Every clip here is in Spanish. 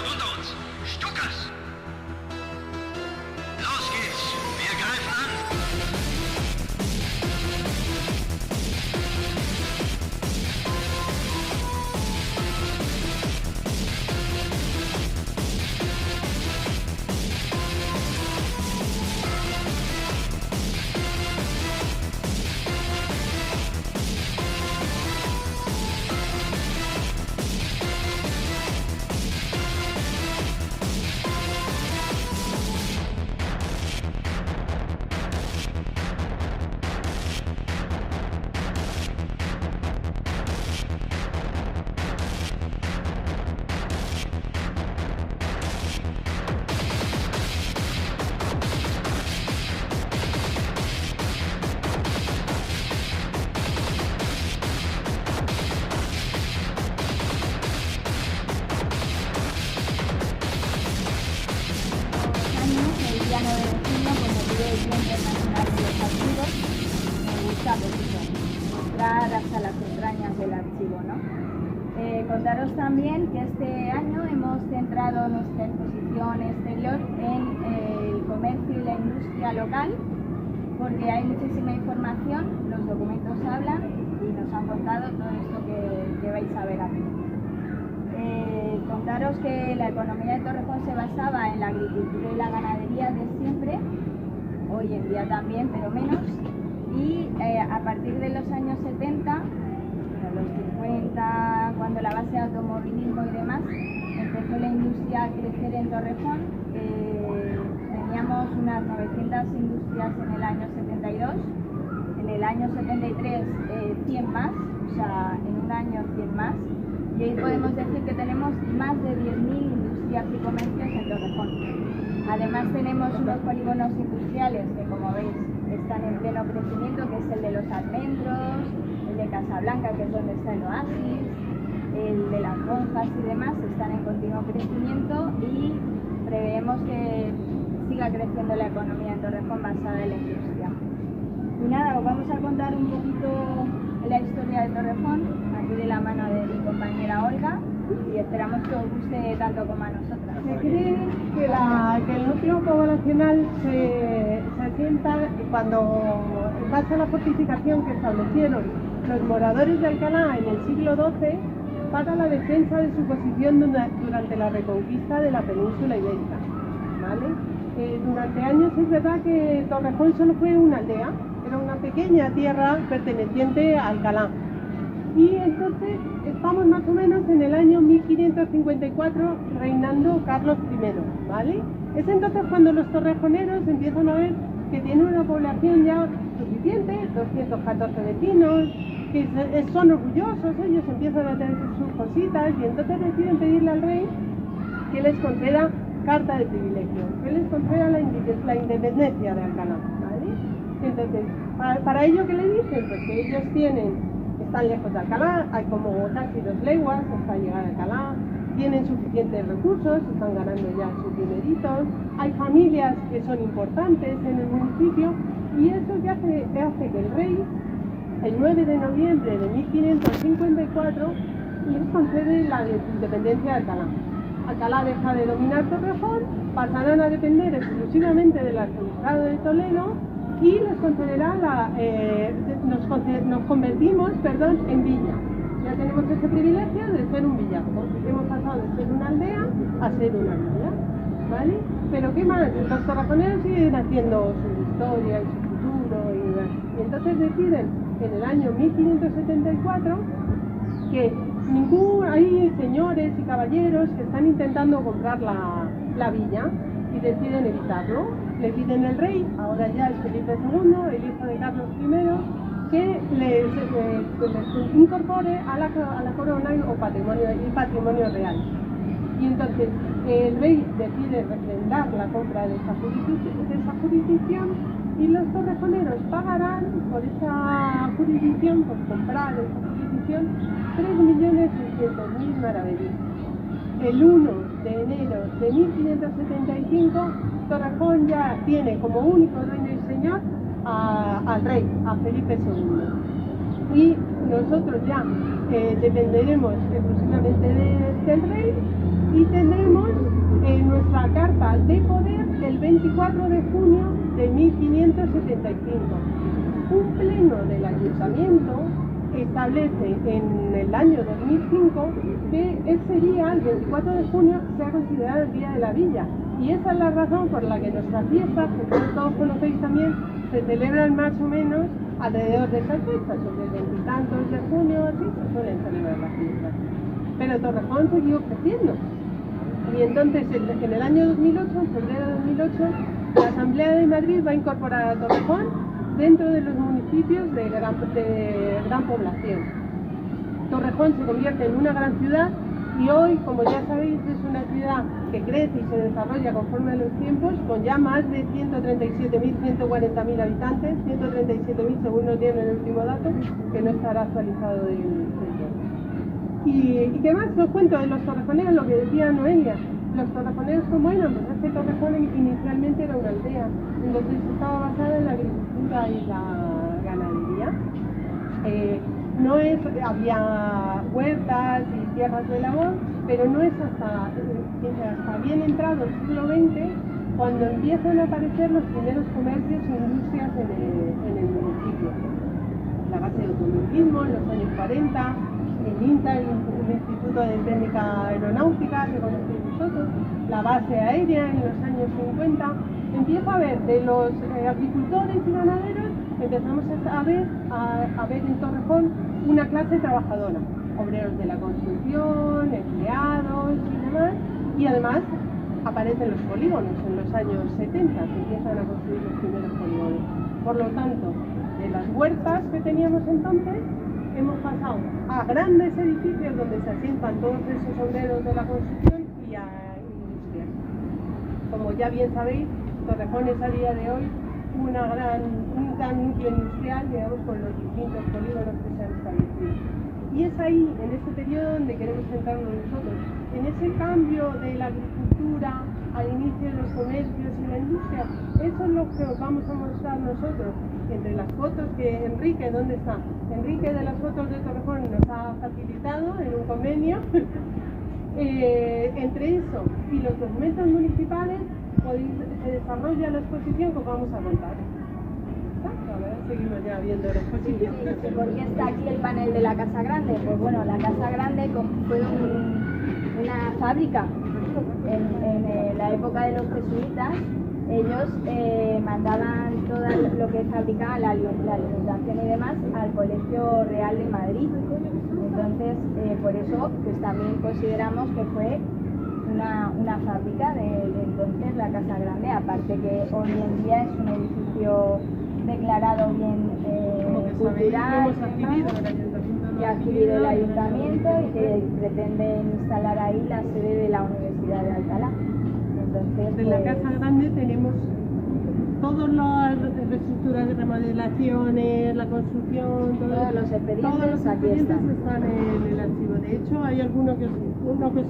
kommt unter uns. Stuckers! Los geht's. Wir greifen an. El día 9 de junio, con motivo del Día Internacional de los Archivos, me gusta pues eso, mostrar hasta las entrañas del archivo, ¿no? Contaros también que este año hemos centrado nuestra exposición exterior en el comercio y la industria local, porque hay muchísima información, los documentos hablan y nos han contado todo esto que vais a ver aquí. Contaros que la economía de Torrejón se basaba en la agricultura y la ganadería de siempre, hoy en día también, pero menos, y a partir de los años 70, los 50, cuando la base de automovilismo y demás, empezó la industria a crecer en Torrejón. Teníamos unas 900 industrias en el año 72, en el año 73 100 más, o sea, en un año 100 más. Y ahí podemos decir que tenemos más de 10.000 industrias y comercios en Torrejón. Además tenemos unos polígonos industriales que, como veis, están en pleno crecimiento, que es el de los almendros, el de Casablanca, que es donde está el oasis, el de las monjas y demás, están en continuo crecimiento y preveemos que siga creciendo la economía en Torrejón basada en la industria. Y nada, os vamos a contar un poquito la historia de Torrejón, aquí de la mano de mi compañera Olga, y esperamos que os guste tanto como a nosotras. Se cree que el núcleo poblacional se asienta cuando, en base a la fortificación que establecieron los moradores de Alcalá en el siglo XII para la defensa de su posición durante la reconquista de la península ibérica, ¿vale? Durante años es verdad que Torrejón solo fue una aldea, era una pequeña tierra perteneciente a Alcalá. Y entonces estamos más o menos en el año 1554 reinando Carlos I, ¿vale? Es entonces cuando los torrejoneros empiezan a ver que tienen una población ya suficiente, 214 vecinos, que son orgullosos, ellos empiezan a tener sus cositas y entonces deciden pedirle al rey que les conceda carta de privilegio, que les conceda la independencia de Alcalá, ¿vale? Entonces, para ello, ¿qué le dicen? Pues que ellos están lejos de Alcalá, hay como casi 2 leguas hasta llegar a Alcalá, tienen suficientes recursos, están ganando ya sus dineritos, hay familias que son importantes en el municipio y eso que hace que el rey, el 9 de noviembre de 1554, les concede la independencia de Alcalá. Alcalá deja de dominar Torrejón, pasarán a depender exclusivamente del arzobispado de Toledo y les concederá nos convertimos en villa. Ya tenemos ese privilegio de ser un villazgo. Hemos pasado de ser una aldea a ser una villa, ¿vale? Pero ¿qué más? Los torrejoneros siguen haciendo su historia y su futuro y entonces deciden en el año 1574 que hay señores y caballeros que están intentando comprar la villa y deciden evitarlo. Le piden al rey, ahora ya es Felipe II, el hijo de Carlos I, que les incorpore a la corona o patrimonio real. Y entonces el rey decide refrendar la compra de esa jurisdicción y los torrejoneros pagarán por esa jurisdicción, por comprar esa jurisdicción, 3.600.000 maravedíes. El 1 de enero de 1575, Torrejón ya tiene como único dueño y señor al rey, a Felipe II. Y nosotros ya dependeremos exclusivamente del rey y tendremos nuestra carta de poder del 24 de junio de 1575. Un pleno del ayuntamiento establece en el año 2005 que ese día, el 24 de junio, sea considerado el Día de la Villa. Y esa es la razón por la que nuestras fiestas, que todos conocéis también, se celebran más o menos alrededor de esas fechas, sobre el 20 y tantos de junio, así se suelen celebrar las fiestas. Pero Torrejón siguió creciendo. Y entonces, en el año 2008, en febrero de 2008, la Asamblea de Madrid va a incorporar a Torrejón dentro de los municipios de gran población. Torrejón se convierte en una gran ciudad y hoy, como ya sabéis, es una ciudad que crece y se desarrolla conforme a los tiempos, con ya más de 137.000, 140.000 habitantes, 137.000 según nos dieron el último dato, que no estará actualizado del todo. ¿Y qué más os cuento de los torrejoneros? Lo que decía Noelia. Los torrejoneros como eran, pues es que Torrejón inicialmente era una aldea, entonces estaba basada en la agricultura y la ganadería. Había huertas y tierras de labor, pero no es hasta bien entrado el siglo XX cuando empiezan a aparecer los primeros comercios e industrias en el municipio. La base del automovilismo en los años 40, el INTA, el Instituto de Técnica Aeronáutica, que conocéis vosotros, la base aérea en los años 50, empieza a ver de los agricultores y ganaderos, empezamos a ver en Torrejón una clase trabajadora, obreros de la construcción, empleados y demás, y además aparecen los polígonos en los años 70, que empiezan a construir los primeros polígonos. Por lo tanto, de las huertas que teníamos entonces, hemos pasado a grandes edificios donde se asientan todos esos obreros de la construcción y a industrias. Como ya bien sabéis, Torrejón es a día de hoy un gran núcleo industrial, digamos, con los distintos polígonos que se han establecido. Y es ahí, en ese periodo, donde queremos centrarnos nosotros, en ese cambio de la agricultura al inicio de los comercios y la industria. Eso es lo que os vamos a mostrar nosotros, entre las fotos que Enrique, ¿dónde está? Enrique de las fotos de Torrejón nos ha facilitado en un convenio. Entre eso y los documentos municipales se desarrolla la exposición que os vamos a contar. Ahora seguimos ya viendo la exposición. ¿Por qué está aquí el panel de la Casa Grande? Pues bueno, la Casa Grande fue una fábrica en la época de los jesuitas. Ellos mandaban todo lo que fabricaban, la alimentación y demás, al Colegio Real de Madrid. Entonces, por eso pues también consideramos que fue una fábrica de entonces la Casa Grande, aparte que hoy en día es un edificio declarado bien cultural, que ha adquirido el ayuntamiento y que pretenden instalar ahí la sede de la Universidad de Alcalá. Entonces, en la Casa Grande tenemos todas las reestructuras de remodelaciones, la construcción, todos los expedientes aquí están en el archivo. De hecho, hay uno que os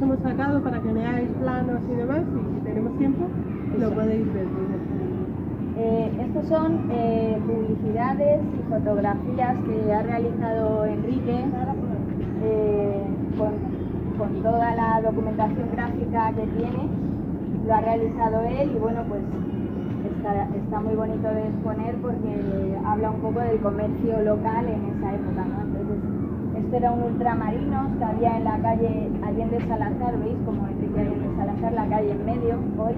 hemos sacado para que veáis planos y demás, y si tenemos tiempo, lo podéis ver. Estos son publicidades y fotografías que ha realizado Enrique con toda la documentación gráfica que tiene. Lo ha realizado él y bueno, pues está muy bonito de exponer porque habla un poco del comercio local en esa época, ¿no? Entonces, este era un ultramarinos que había en la calle Allende Salazar, ¿veis? Como Enrique Allende Salazar, la calle en medio hoy.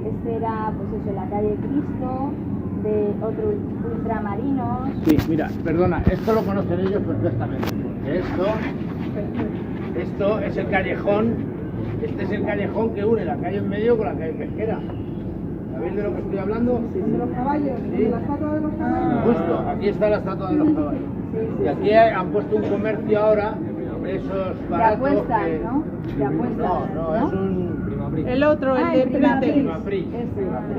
Este era, pues eso, la calle Cristo, de otro ultramarinos. Sí, mira, perdona, esto lo conocen ellos perfectamente, porque esto es el callejón, este es el callejón que une la calle en medio con la calle pesquera. ¿Sabéis de lo que estoy hablando? Sí. ¿De los caballos? ¿Sí? ¿De la estatua de los caballos? Justo, aquí está la estatua de los caballos. Y aquí han puesto un comercio ahora, esos baratos de apuestas, que... ¿no? De apuestas. No, es un... El otro, el de Primapris.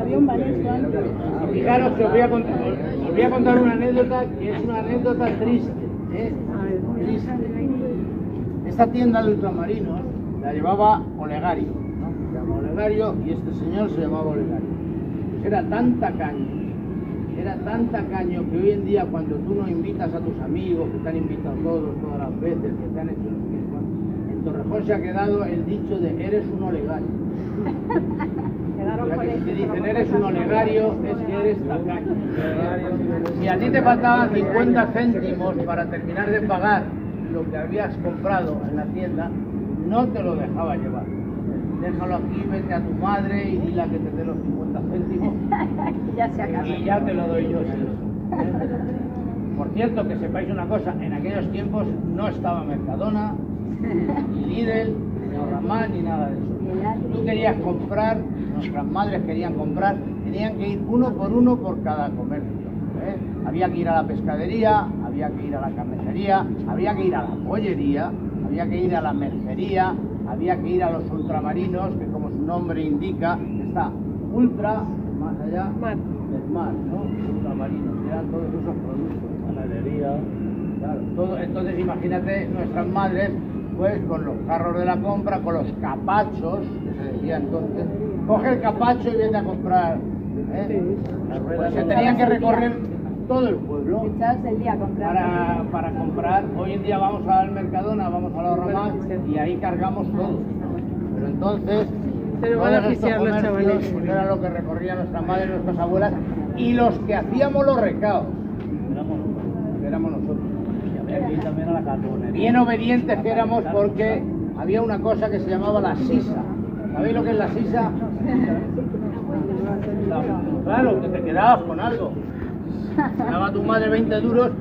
Había un Banesco antes. Fijaros que os voy a contar una anécdota que es una anécdota triste. Triste. Esta tienda de ultramarinos la llevaba Olegario, ¿no? Se llama Olegario y este señor se llamaba Olegario. Pues era tan tacaño que hoy en día cuando tú no invitas a tus amigos, que te han invitado todas las veces, que te han hecho los mismos, En Torrejón se ha quedado el dicho de eres un olegario. O sea, que si te dicen eres un olegario, es que eres tacaño. Si a ti te faltaban 50 céntimos para terminar de pagar lo que habías comprado en la tienda, no te lo dejaba llevar. Déjalo aquí, vete a tu madre y dile que te dé los 50 céntimos Ya se acabó. y ya te lo doy yo. Sí. Por cierto, que sepáis una cosa, en aquellos tiempos no estaba Mercadona, ni Lidl, ni Ahorramás, ni nada de eso. Tú querías comprar, nuestras madres querían comprar, tenían que ir uno por cada comercio. Había que ir a la pescadería, había que ir a la carnicería, había que ir a la pollería, había que ir a la mercería, había que ir a los ultramarinos, que como su nombre indica, está ultra, más allá del mar, ¿no? Ultramarinos, que eran todos esos productos. Ganadería. Claro, todo, entonces imagínate nuestras madres, pues con los carros de la compra, con los capachos, que se decía entonces, coge el capacho y vete a comprar. Pues se tenían que recorrer todo el pueblo el día para comprar. Hoy en día vamos al Mercadona, vamos a la Ahorramás y ahí cargamos todo. Pero entonces, se lo van a oficiar los chavales. Pues era lo que recorrían nuestras madres, nuestras abuelas y los que hacíamos los recados. Éramos nosotros. También a la carbonería. Bien obedientes que éramos porque había una cosa que se llamaba la sisa. ¿Sabéis lo que es la sisa? Claro, que te quedabas con algo. Te daba tu madre 20 duros,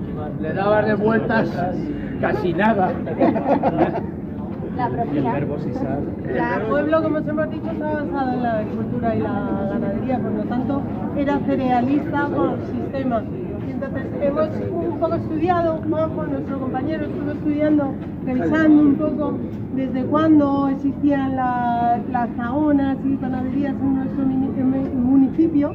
le dabas de vueltas casi nada. La propina. El pueblo, como os hemos dicho, está basado en la agricultura y la ganadería, por lo tanto era cerealista por sistema. Y entonces hemos un poco estudiado, Juanjo, nuestro compañero, estuvo estudiando, revisando un poco desde cuándo existían las zahonas y panaderías en nuestro municipio,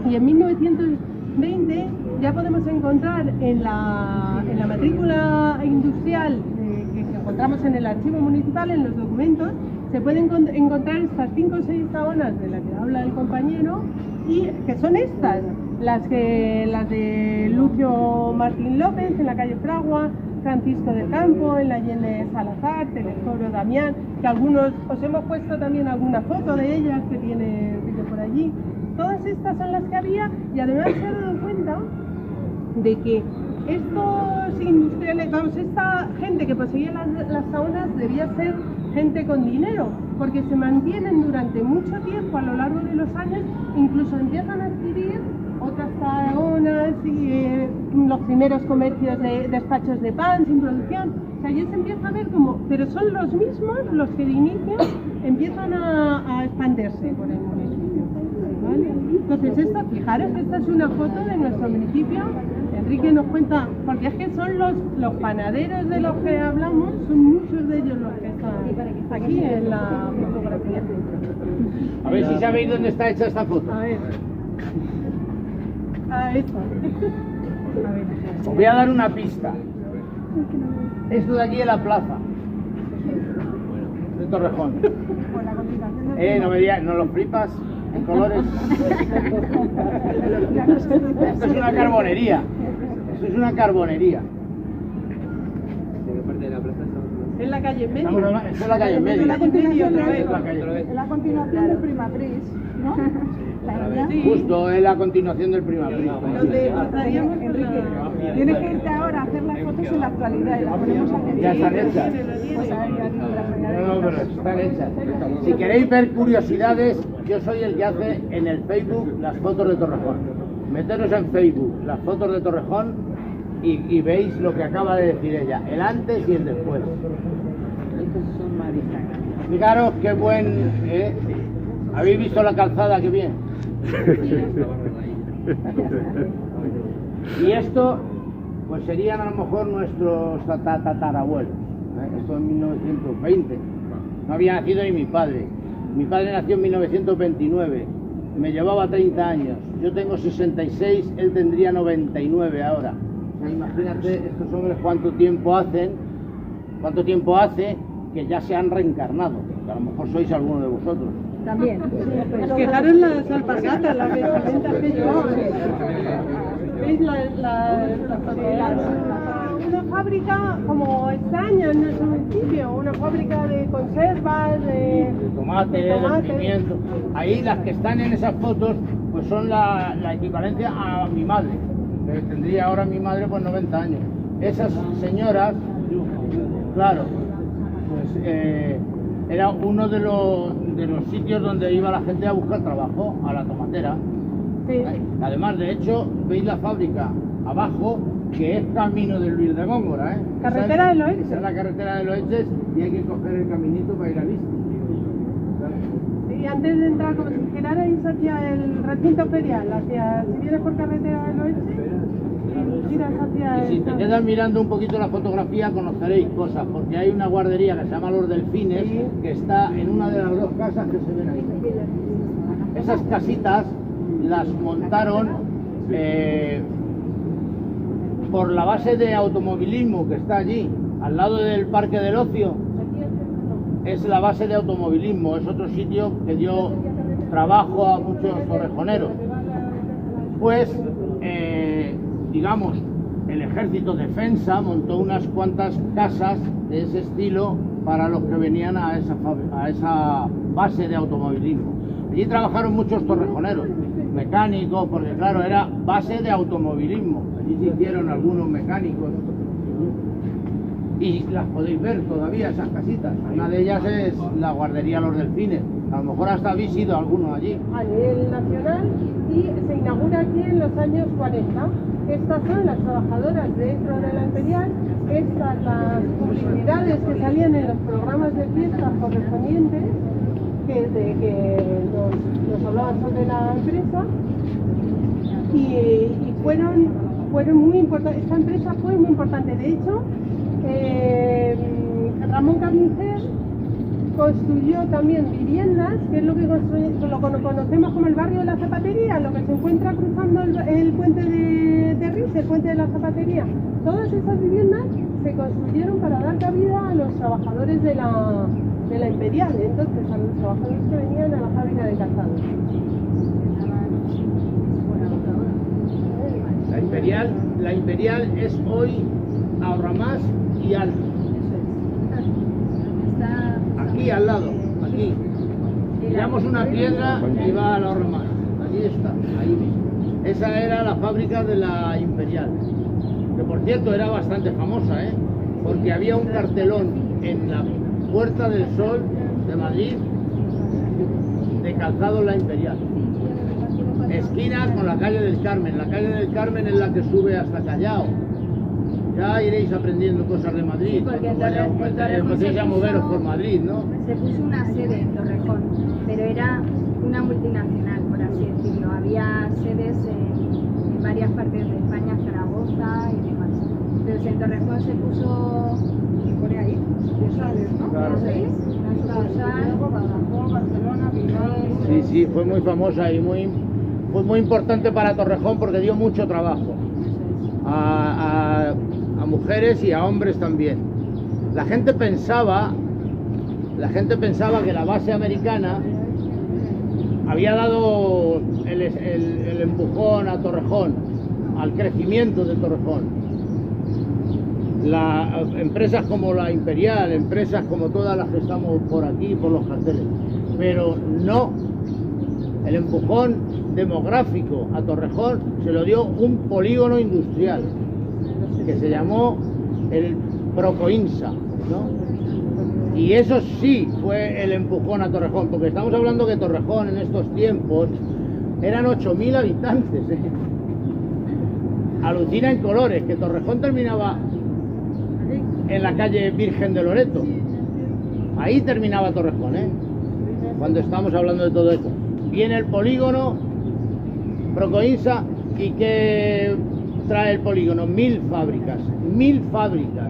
y en 1920 ya podemos encontrar en la matrícula industrial que encontramos en el archivo municipal, en los documentos, se pueden encontrar estas 5 o 6 zahonas de las que habla el compañero, y que son estas, las de Lucio Martín López en la calle Fragua, Francisco del Campo en la Allende Salazar, Telesforo Damián, que algunos os hemos puesto también alguna foto de ellas que tiene por allí. Todas estas son las que había, y además se ha dado cuenta de que estos industriales, vamos, esta gente que poseía las zahonas debía ser gente con dinero, porque se mantienen durante mucho tiempo a lo largo de los años, incluso empiezan a adquirir otras zahonas y los primeros comercios de despachos de pan sin producción. O sea, ya se empieza a ver como, pero son los mismos los que de inicio empiezan a expandirse por el municipio. ¿Vale? Entonces fijaros, esta es una foto de nuestro municipio. Enrique nos cuenta, porque es que son los panaderos de los que hablamos, son muchos de ellos los que están aquí en la fotografía. A ver si sabéis dónde está hecha esta foto. A ver. Esta. Os voy a dar una pista. Esto de aquí es la plaza de Torrejón. No me digas, ¿no lo flipas en colores? Esto es una carbonería. Esto es una carbonería. En la calle en medio. Esto es la calle en medio. En la calle en medio otra vez. Es la continuación del Primatriz, ¿no? Justo, es la continuación del Primatriz. Donde pasaríamos por Enrique, tienes que irte ahora a hacer las fotos en la actualidad y las ponemos aquí. Ya están hechas. Pues a ver, ya No, pero están hechas. Si queréis ver curiosidades, yo soy el que hace en el Facebook las fotos de Torrejón. Meteros en Facebook las fotos de Torrejón y veis lo que acaba de decir ella, el antes y el después. Fijaros qué buen... ¿Habéis visto la calzada? Qué bien. Y esto, pues serían a lo mejor nuestros tatarabuelos. Esto en 1920. No había nacido ni mi padre. Mi padre nació en 1929. Me llevaba 30 años. Yo tengo 66, él tendría 99 ahora. O sea, imagínate estos hombres cuánto tiempo hace que ya se han reencarnado. Que a lo mejor sois alguno de vosotros. También. Nos quejaron las alpargatas, las vestimentas que llevaban. ¿Veis las una fábrica como extraña en nuestro municipio, una fábrica de conservas, de tomate, de pimiento. Ahí las que están en esas fotos pues son la equivalencia a mi madre, que tendría ahora mi madre pues 90 años. Esas señoras, claro, pues era uno de los sitios donde iba la gente a buscar trabajo, a la tomatera. Sí. Además, de hecho, veis la fábrica abajo, que es camino de Luis de Góngora, ¿eh? Carretera del Oeste. Esa es la carretera de los Oestes y hay que coger el caminito para ir a Listo. Y antes de entrar, como si girarais hacia el recinto ferial, si vienes por carretera del Oeste, y giras hacia Y si te quedas mirando un poquito la fotografía, conoceréis cosas, porque hay una guardería que se llama Los Delfines, que está en una de las dos casas que se ven ahí. Esas casitas las montaron por la base de automovilismo que está allí, al lado del Parque del Ocio. Es la base de automovilismo, es otro sitio que dio trabajo a muchos torrejoneros. Pues, digamos, el Ejército Defensa montó unas cuantas casas de ese estilo para los que venían a esa base de automovilismo. Allí trabajaron muchos torrejoneros, mecánicos, porque claro, era base de automovilismo. Allí se hicieron algunos mecánicos. Y las podéis ver todavía, esas casitas. Una de ellas es la guardería Los Delfines. A lo mejor hasta habéis ido alguno allí. A nivel nacional, y se inaugura aquí en los años 40. Estas son las trabajadoras dentro de la Imperial. Estas las publicidades que salían en los programas de fiestas correspondientes, que nos hablaban sobre la empresa. Y fueron muy importantes. Esta empresa fue muy importante. De hecho, Ramón Carnicer construyó también viviendas, que es lo que lo conocemos como el barrio de la Zapatería, lo que se encuentra cruzando el puente de Riz, el puente de la Zapatería. Todas esas viviendas se construyeron para dar cabida a los trabajadores de la Imperial, entonces a los trabajadores que venían a la fábrica de calzados. La Imperial es hoy Ahorramás y Alto. Aquí al lado, aquí. Tiramos una piedra y va a la Ahorramás. Allí está, ahí mismo. Esa era la fábrica de la Imperial, que por cierto era bastante famosa, ¿eh? Porque había un cartelón en la Puerta del Sol de Madrid de Calzado La Imperial. Esquina con la calle del Carmen. La calle del Carmen es la que sube hasta Callao. Ya iréis aprendiendo cosas de Madrid. Sí, porque empecéis a moveros por Madrid, ¿no? Se puso una sede en Torrejón, pero era una multinacional, por así decirlo. Había sedes en varias partes de España, Zaragoza y demás. Entonces en Torrejón se puso, por ahí, ¿no? Claro. Barcelona, Bilbao. Sí, fue muy famosa y fue muy importante para Torrejón porque dio mucho trabajo a mujeres y a hombres también. La gente pensaba que la base americana había dado el empujón a Torrejón, al crecimiento de Torrejón. Empresas como la Imperial, empresas como todas las que estamos por aquí, por los carteles, pero no, el empujón demográfico a Torrejón se lo dio un polígono industrial que se llamó el Procoinsa, ¿no? Y eso sí fue el empujón a Torrejón, porque estamos hablando que Torrejón en estos tiempos eran 8.000 habitantes, ¿eh? Alucina en colores, que Torrejón terminaba en la calle Virgen de Loreto. Ahí terminaba Torrejón, ¿eh? Cuando estamos hablando de todo esto. Viene el polígono Procoinsa, y ¿qué trae el polígono? 1000 fábricas. 1000 fábricas.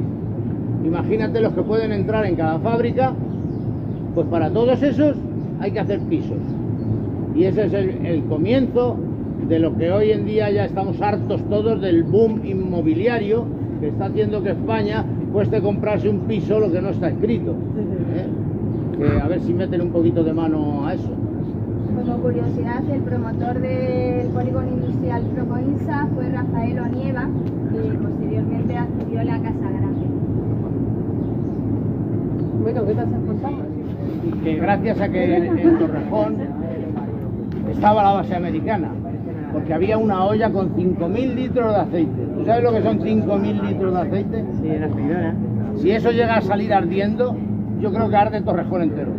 Imagínate los que pueden entrar en cada fábrica. Pues para todos esos hay que hacer pisos. Y ese es el comienzo de lo que hoy en día ya estamos hartos todos del boom inmobiliario que está haciendo que España cueste comprarse un piso lo que no está escrito, ¿eh? Que a ver si meten un poquito de mano a eso. Como curiosidad, el promotor del polígono industrial Propoinsa fue Rafael Onieva, que posteriormente adquirió la Casa Grande. Bueno, ¿qué te has contado? Que gracias a que en Torrejón estaba la base americana, porque había una olla con 5.000 litros de aceite. ¿Tú sabes lo que son 5.000 litros de aceite? Sí, la freidora. Si eso llega a salir ardiendo, yo creo que arde Torrejón entero.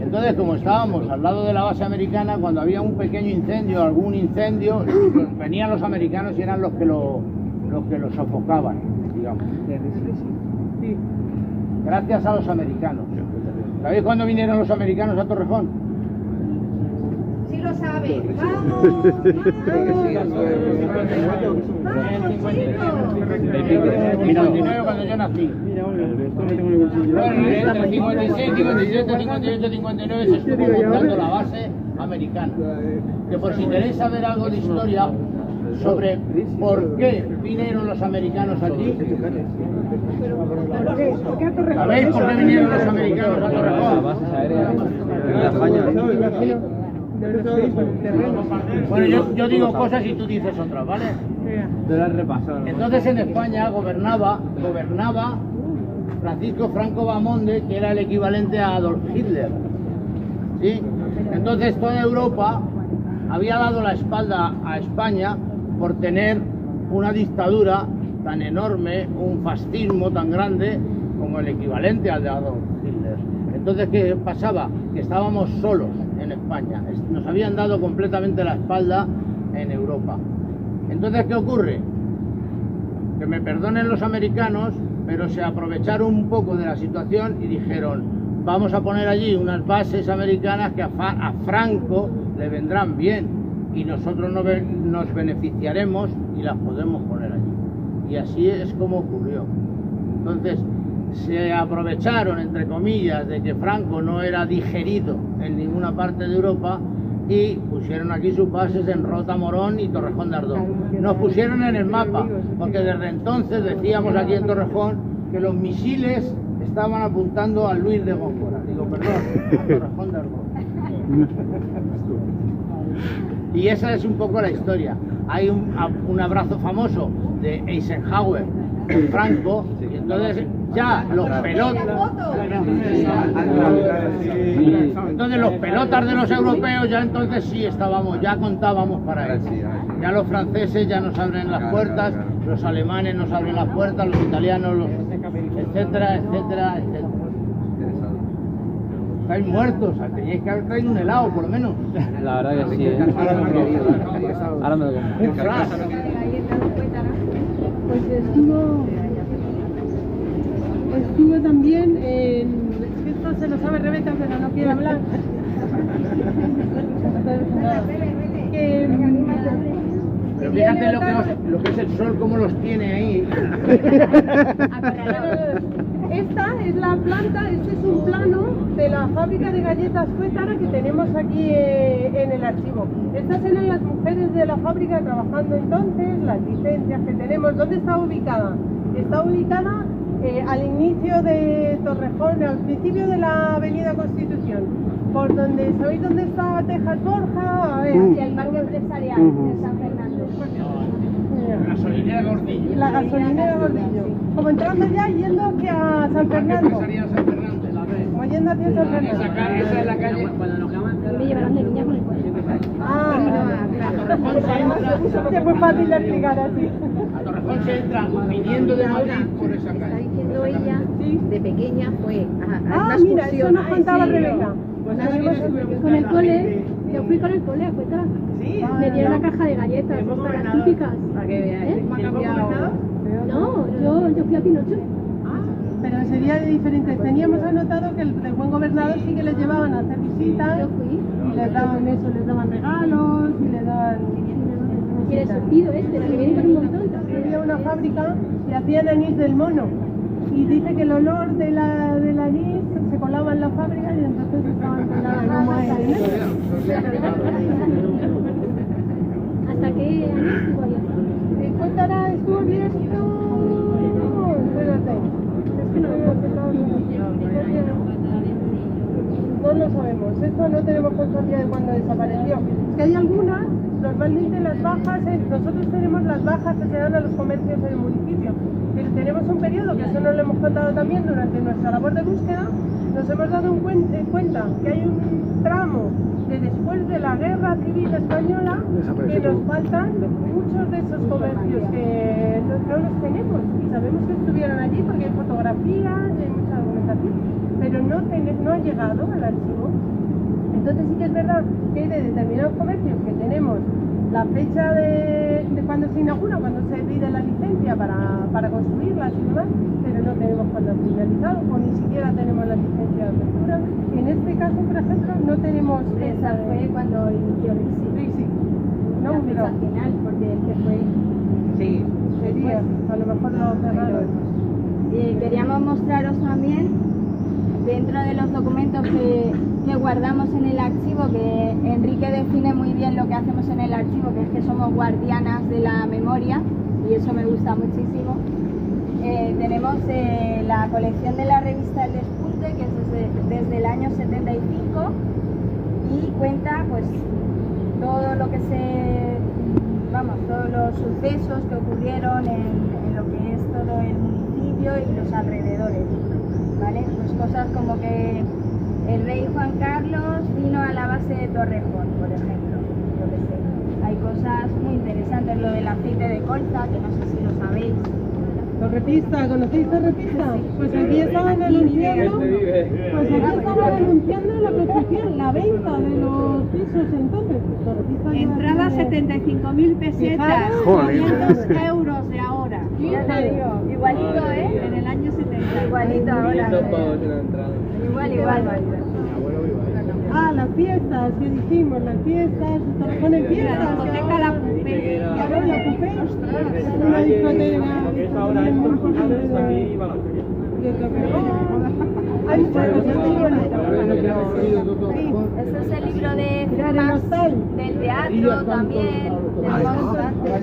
Entonces, como estábamos al lado de la base americana, cuando había un pequeño incendio, algún incendio, venían los americanos y eran los que lo sofocaban, digamos. Sí. Gracias a los americanos. ¿Sabéis cuándo vinieron los americanos a Torrejón? Sí lo sabe. ¡Vamos! En 59, cuando yo nací. Bueno, entre 56, 57, 58, 59 se estuvo montando la base americana. Que por si queréis saber algo de historia sobre por qué vinieron los americanos aquí, ¿sabéis por qué vinieron los americanos a Torrejón? Bueno, yo digo cosas y tú dices otras, ¿vale? Entonces en España gobernaba Francisco Franco Bamonde, que era el equivalente a Adolf Hitler, ¿sí? Entonces toda Europa había dado la espalda a España por tener una dictadura tan enorme, un fascismo tan grande como el equivalente al de Adolf Hitler. Entonces, ¿qué pasaba? Que estábamos solos en España, nos habían dado completamente la espalda en Europa. Entonces, ¿qué ocurre? Que me perdonen los americanos, pero se aprovecharon un poco de la situación y dijeron, vamos a poner allí unas bases americanas que a Franco le vendrán bien y nosotros nos beneficiaremos y las podemos poner allí. Y así es como ocurrió. Entonces, se aprovecharon, entre comillas, de que Franco no era digerido en ninguna parte de Europa y pusieron aquí sus bases en Rota Morón y Torrejón de Ardoz. Nos pusieron en el mapa, porque desde entonces decíamos aquí en Torrejón que los misiles estaban apuntando a Luis de Góngora. Digo, perdón, a Torrejón de Ardoz. Y esa es un poco la historia. Hay un abrazo famoso de Eisenhower con Franco, y entonces ya los pelotas, entonces los pelotas de los europeos ya entonces sí estábamos, ya contábamos para eso. Ya los franceses ya nos abren las puertas, los alemanes nos abren las puertas, los italianos, etcétera, etcétera, etcétera. Estáis muertos, teníais que haber traído un helado por lo menos. La verdad que sí, ¿eh? Ahora me lo como. Un flash. Pues estuvo también en... Es que esto se lo sabe Rebeca, pero no quiere hablar. Pero fíjate lo que es el sol, cómo los tiene ahí. Esta es la planta, este es un plano de la fábrica de galletas Cuétara que tenemos aquí en el archivo. Estas eran las mujeres de la fábrica trabajando entonces, las licencias que tenemos. ¿Dónde está ubicada? Está ubicada al inicio de Torrejón, al principio de la avenida Constitución, por donde, ¿sabéis dónde está Tejas Borja? A ver, Hacia el parque empresarial de San Fernando. La gasolinera Gordillo. la gasolinera Gordillo. Como entrando ya yendo hacia San Fernando. Empresaría San Fernando, la ves. Como yendo hacia San Fernando. Esa es la calle. Me llevarán de niña con el coche. Es muy fácil de explicar así. A Torrejón se entra viniendo de Madrid por esa Está calle. diciendo ella, de pequeña fue a una Ah, mira, eso excursión. nos contaba Rebeca. Con el cole, yo fui con el cole a Cuétara. Me dieron una caja de galletas, las típicas. Para que veáis. No, yo fui a Pinocho. Pero sería diferente. Teníamos anotado que el buen gobernador sí que les llevaban a hacer visitas Yo fui. y les daban eso, les daban regalos y les daban... Y el surtido este, la que viene con un montón. Había una fábrica y hacían anís del mono. Y dice que el olor del anís se colaba en la fábrica y entonces estaban colando como ¿Hasta qué año estuvo allá? en Cuétara estuvo bien esto... Espérate. Es que no veo que No lo sabemos, eso no tenemos constancia de cuándo desapareció. Es que hay algunas, normalmente las bajas, nosotros tenemos las bajas que se dan a los comercios en el municipio, pero tenemos un periodo, que eso nos lo hemos contado también durante nuestra labor de búsqueda, nos hemos dado cuenta que hay un tramo de después de la Guerra Civil Española que nos faltan muchos de esos comercios que no los tenemos y sabemos que estuvieron allí porque hay fotografías, hay mucha documentación, pero no ha llegado al archivo. Entonces sí que es verdad que hay de determinados comercios que tenemos la fecha de cuando se inaugura, cuando se pide la licencia para construirlas y demás, pero no tenemos cuando ha finalizado o ni siquiera tenemos la licencia de apertura. En este caso, por ejemplo, no tenemos... Esa fue cuando inició Risi. No, la fecha pero final, porque el que fue... sí, sería, a lo mejor lo cerraron. Queríamos mostraros también, dentro de los documentos que guardamos en el archivo, que Enrique define muy bien lo que hacemos en el archivo, que es que somos guardianas de la memoria, y eso me gusta muchísimo. Tenemos la colección de la revista El Despunte, que es desde el año 75, y cuenta pues todo lo que todos los sucesos que ocurrieron en lo que es todo el municipio y los alrededores, ¿vale? Pues cosas como que el rey Juan Carlos vino a la base de Torrejón, por ejemplo, yo qué sé. Hay cosas muy interesantes, lo del aceite de colza, que no sé si lo sabéis. Torrepista, ¿conocéis Torrepista? Pues aquí estaban anunciando, la construcción, la venta de los pisos entonces. Torrepista Entrada 75.000 pesetas, 500 euros de ahora. Ya te digo, igualito, ¿eh? En el año 70. Igualito ahora. Igual. Ah, las fiestas, que dijimos, las fiestas, Torrejón en fiestas. La discoteca La Pupé. Claro, la Pupé, una discoteca. Hay muchas cosas muy bonitas. Este es el libro de firmas del teatro también.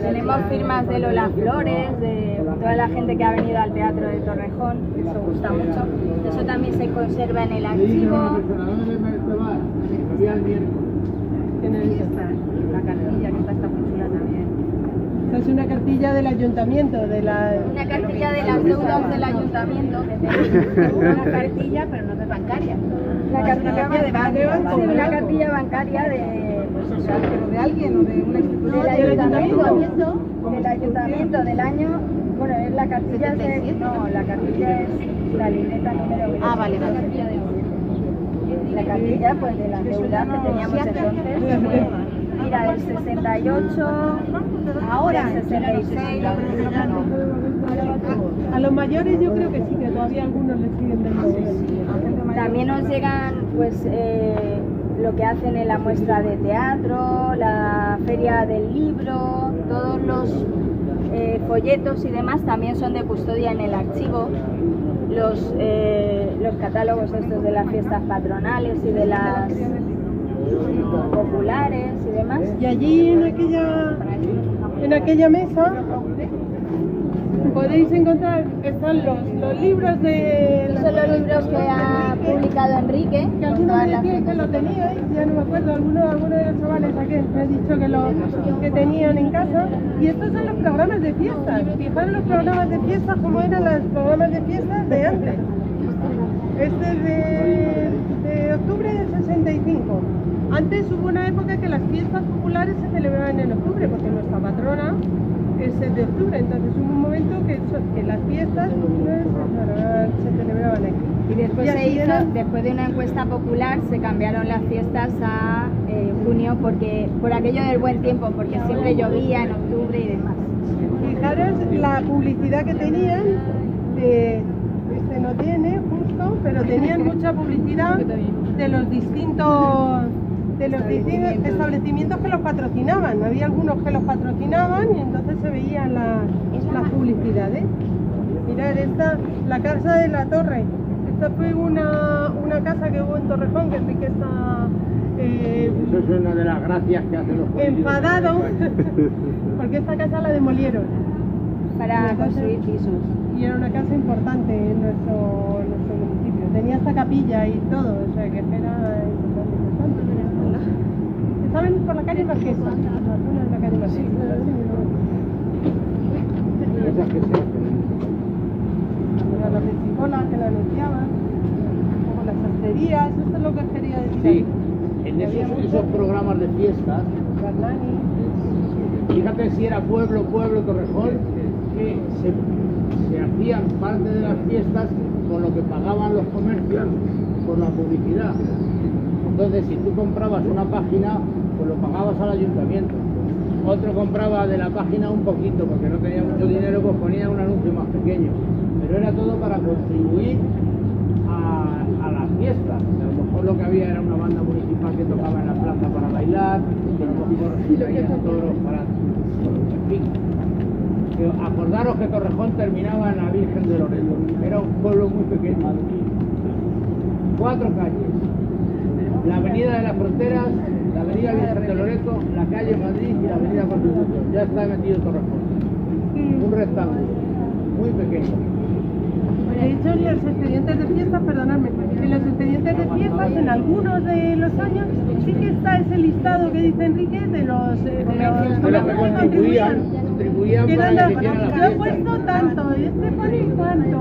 Tenemos firmas de Lola Flores, de toda la gente que ha venido al teatro de Torrejón, eso gusta mucho. Eso también se conserva en el archivo. La cartilla que está muy chula también. Esta es una cartilla del ayuntamiento, Una cartilla de las deudas del ayuntamiento. Una cartilla, pero no de bancaria. Una cartilla bancaria. Una cartilla bancaria de alguien o de una institución. Del ayuntamiento del año. Bueno, es la cartilla la cartilla es la libreta número 20. Vale. La cartilla pues de las deudas que teníamos entonces. Mira, del 68, ahora del 66. A los mayores yo creo que sí, que todavía algunos les siguen dando. También nos llegan pues lo que hacen en la muestra de teatro, la feria del libro, todos los folletos y demás también son de custodia en el archivo. Los catálogos estos de las fiestas patronales y de las populares y demás. Y allí en aquella mesa podéis encontrar, están los libros de... Estos son los libros que ha publicado Enrique. Que algunos me decían que lo teníais, ya no me acuerdo, algunos de los chavales aquí me han dicho que tenían en casa. Y estos son los programas de fiestas. Fijaros los programas de fiestas como eran los programas de fiestas de antes. Este es de octubre del 65. Antes hubo una época que las fiestas populares se celebraban en octubre, porque nuestra patrona es el de octubre, entonces hubo un momento que las fiestas se celebraban aquí. Y después después de una encuesta popular, se cambiaron las fiestas a junio por aquello del buen tiempo, porque siempre llovía en octubre y demás. Fijaros la publicidad que tenían, no tiene justo, pero tenían mucha publicidad de los distintos establecimientos que los patrocinaban. Había algunos que los patrocinaban y entonces se veían las publicidades. Mirad, esta, la Casa de la Torre. Esta fue una casa que hubo en Torrejón, que Enrique está eso es una de las gracias que hacen los políticos. enfadado, porque esta casa la demolieron Para construir pisos. y era una casa importante en nuestro municipio. tenía esta capilla y todo, o sea que era importante. Estaban por la calle Marquesa, la zona de la calle Marquesa. Esas que se hacen. Las mesicolas que la anunciaban, como las sastrerías, esto es lo que os quería decir. Sí, en esos programas de fiestas, Garnani. fíjate si era pueblo, Torrejón, que se hacían parte de las fiestas con lo que pagaban los comercios por la publicidad. Entonces, si tú comprabas una página, pues lo pagabas al ayuntamiento. Otro compraba de la página un poquito, porque no tenía mucho dinero, pues ponía un anuncio más pequeño. Pero era todo para contribuir a las fiestas. A lo mejor lo que había era una banda municipal que tocaba en la plaza para bailar, que a lo mejor traían toros para... En fin. Acordaros que Torrejón terminaba en la Virgen de Loreto. Era un pueblo muy pequeño. 4 calles. La avenida de las Fronteras, la avenida Virgen de Loreto, la calle Madrid y la avenida Constitución. Ya está metido Torrejón. Un rectángulo muy pequeño. De hecho, en los expedientes de fiestas, perdonadme, en los expedientes de fiestas, en algunos de los años, sí que está ese listado que dice Enrique de los De los que contribuían para que se hiciera la yo he fiesta. puesto tanto, este pone cuánto,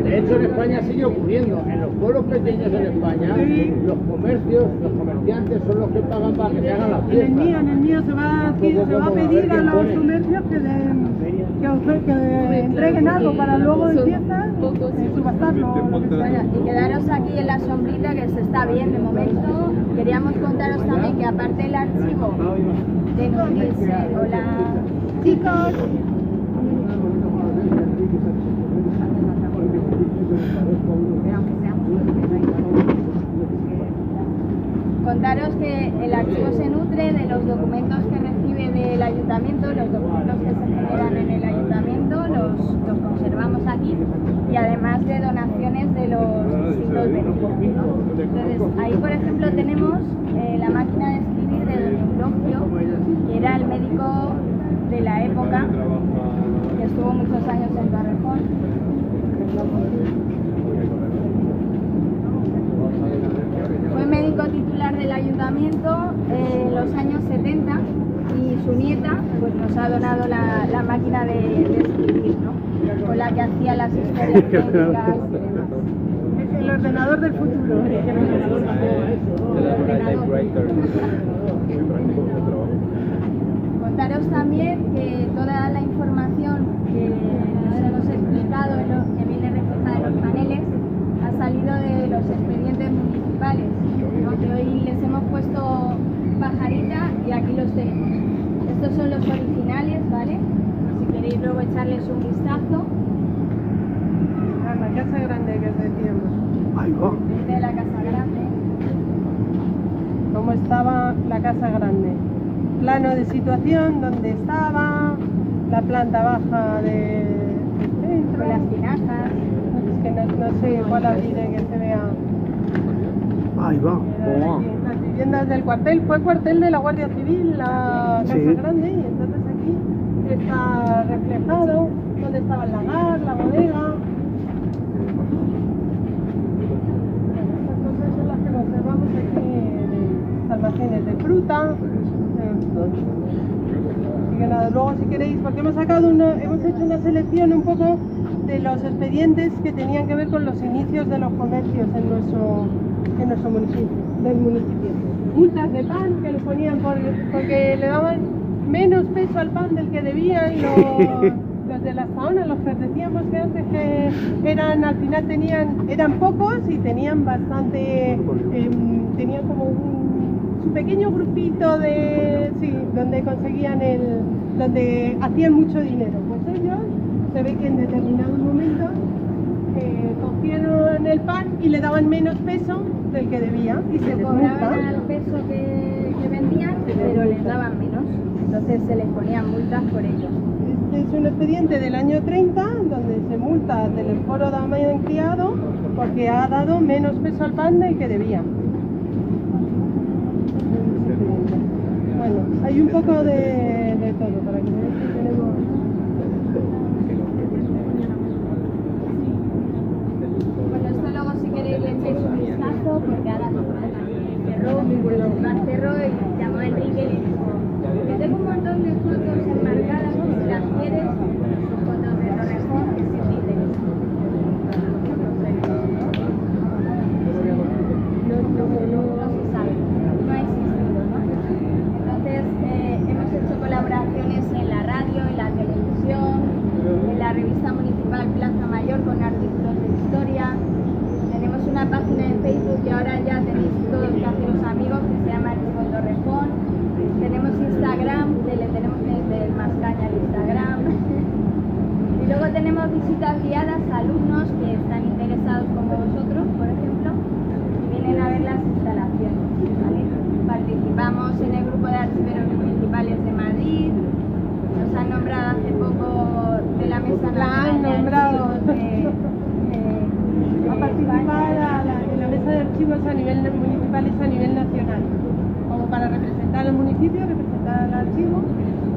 De hecho, en España sigue ocurriendo. En los pueblos pequeños en España, los comerciantes son los que pagan para que se hagan las En fiestas. el mío se va a pedir a los comercios que entreguen algo para luego en fiestas subastarlo. Y quedaros aquí en la sombrita que se está bien de momento. Queríamos contaros también que aparte del archivo de nutrirse, hola chicos, contaros que el archivo se nutre de los documentos que recibe del ayuntamiento, los documentos que se generan en el ayuntamiento, los conservamos aquí, y además de donaciones de los distintos beneficios, ¿no? Entonces, ahí por ejemplo tenemos la máquina de escribir de don Eulogio, que era el médico de la época, que estuvo muchos años en Torrejón. Fue médico titular del ayuntamiento en los años 70 y su nieta pues nos ha donado la máquina de escribir, ¿no? Con la que hacía las historias técnicas y demás. El ordenador del futuro. Contaros también que toda la información que os hemos explicado, que viene reflejada en los paneles, ha salido de los expedientes municipales, ¿no? Que hoy les hemos puesto pajarita y aquí los tenemos. Estos son los originales, ¿vale? Si queréis luego echarles un vistazo. La casa grande que decíamos. De la casa grande. Cómo estaba la casa grande. Plano de situación, donde estaba, la planta baja del centro. Con las tinajas. Es que no sé cuál abriré que se vea. Ahí va. Las viviendas del cuartel, fue cuartel de la Guardia Civil, la casa grande, y entonces aquí está reflejado donde estaba el lagar, la bodega. Estas cosas son las que conservamos aquí en los almacenes de fruta. Así que nada, luego si queréis, porque hemos hecho una selección un poco de los expedientes que tenían que ver con los inicios de los comercios en nuestro municipio, del municipio. Multas de pan que le ponían porque le daban menos peso al pan del que debían los de las zona, los que decíamos que antes que eran, al final eran pocos y tenían bastante, tenían como su pequeño grupito donde conseguían donde hacían mucho dinero. Pues ellos se ve que en determinados momentos cogieron el pan y le daban menos peso del que debía y se les Cobraban multa. al peso que vendían, pero les daban menos. Entonces se les ponían multas por ello. Este es un expediente del año 30 donde se multa a Teleforo Damián Criado porque ha dado menos peso al pan del que debía. Bueno, hay un poco de todo para que veáis que tenemos. Bueno, esto luego si perro y llamó a Enrique y le dijo que tengo un montón de fotos enmarcadas, si las quieres, fotos de Torrejón, que sí me interesan. No se sabe, no ha existido, ¿no? Entonces hemos hecho colaboraciones en la radio, en la televisión, en la revista municipal Plaza Mayor con artículos de historia. Tenemos una página en Facebook que ahora ya tenéis todos que haceros amigos, que se llama Archivo Torrejón. Tenemos Instagram, que le tenemos desde el Mascaña al Instagram. Y luego tenemos visitas guiadas a alumnos que están interesados como vosotros, por ejemplo, y vienen a ver las instalaciones, ¿vale? Participamos en el grupo de archiveros municipales de Madrid. Nos han nombrado hace poco de la mesa nacional de archivos a participar en la mesa de archivos a nivel municipal y a nivel nacional, como para representar al municipio, representar al archivo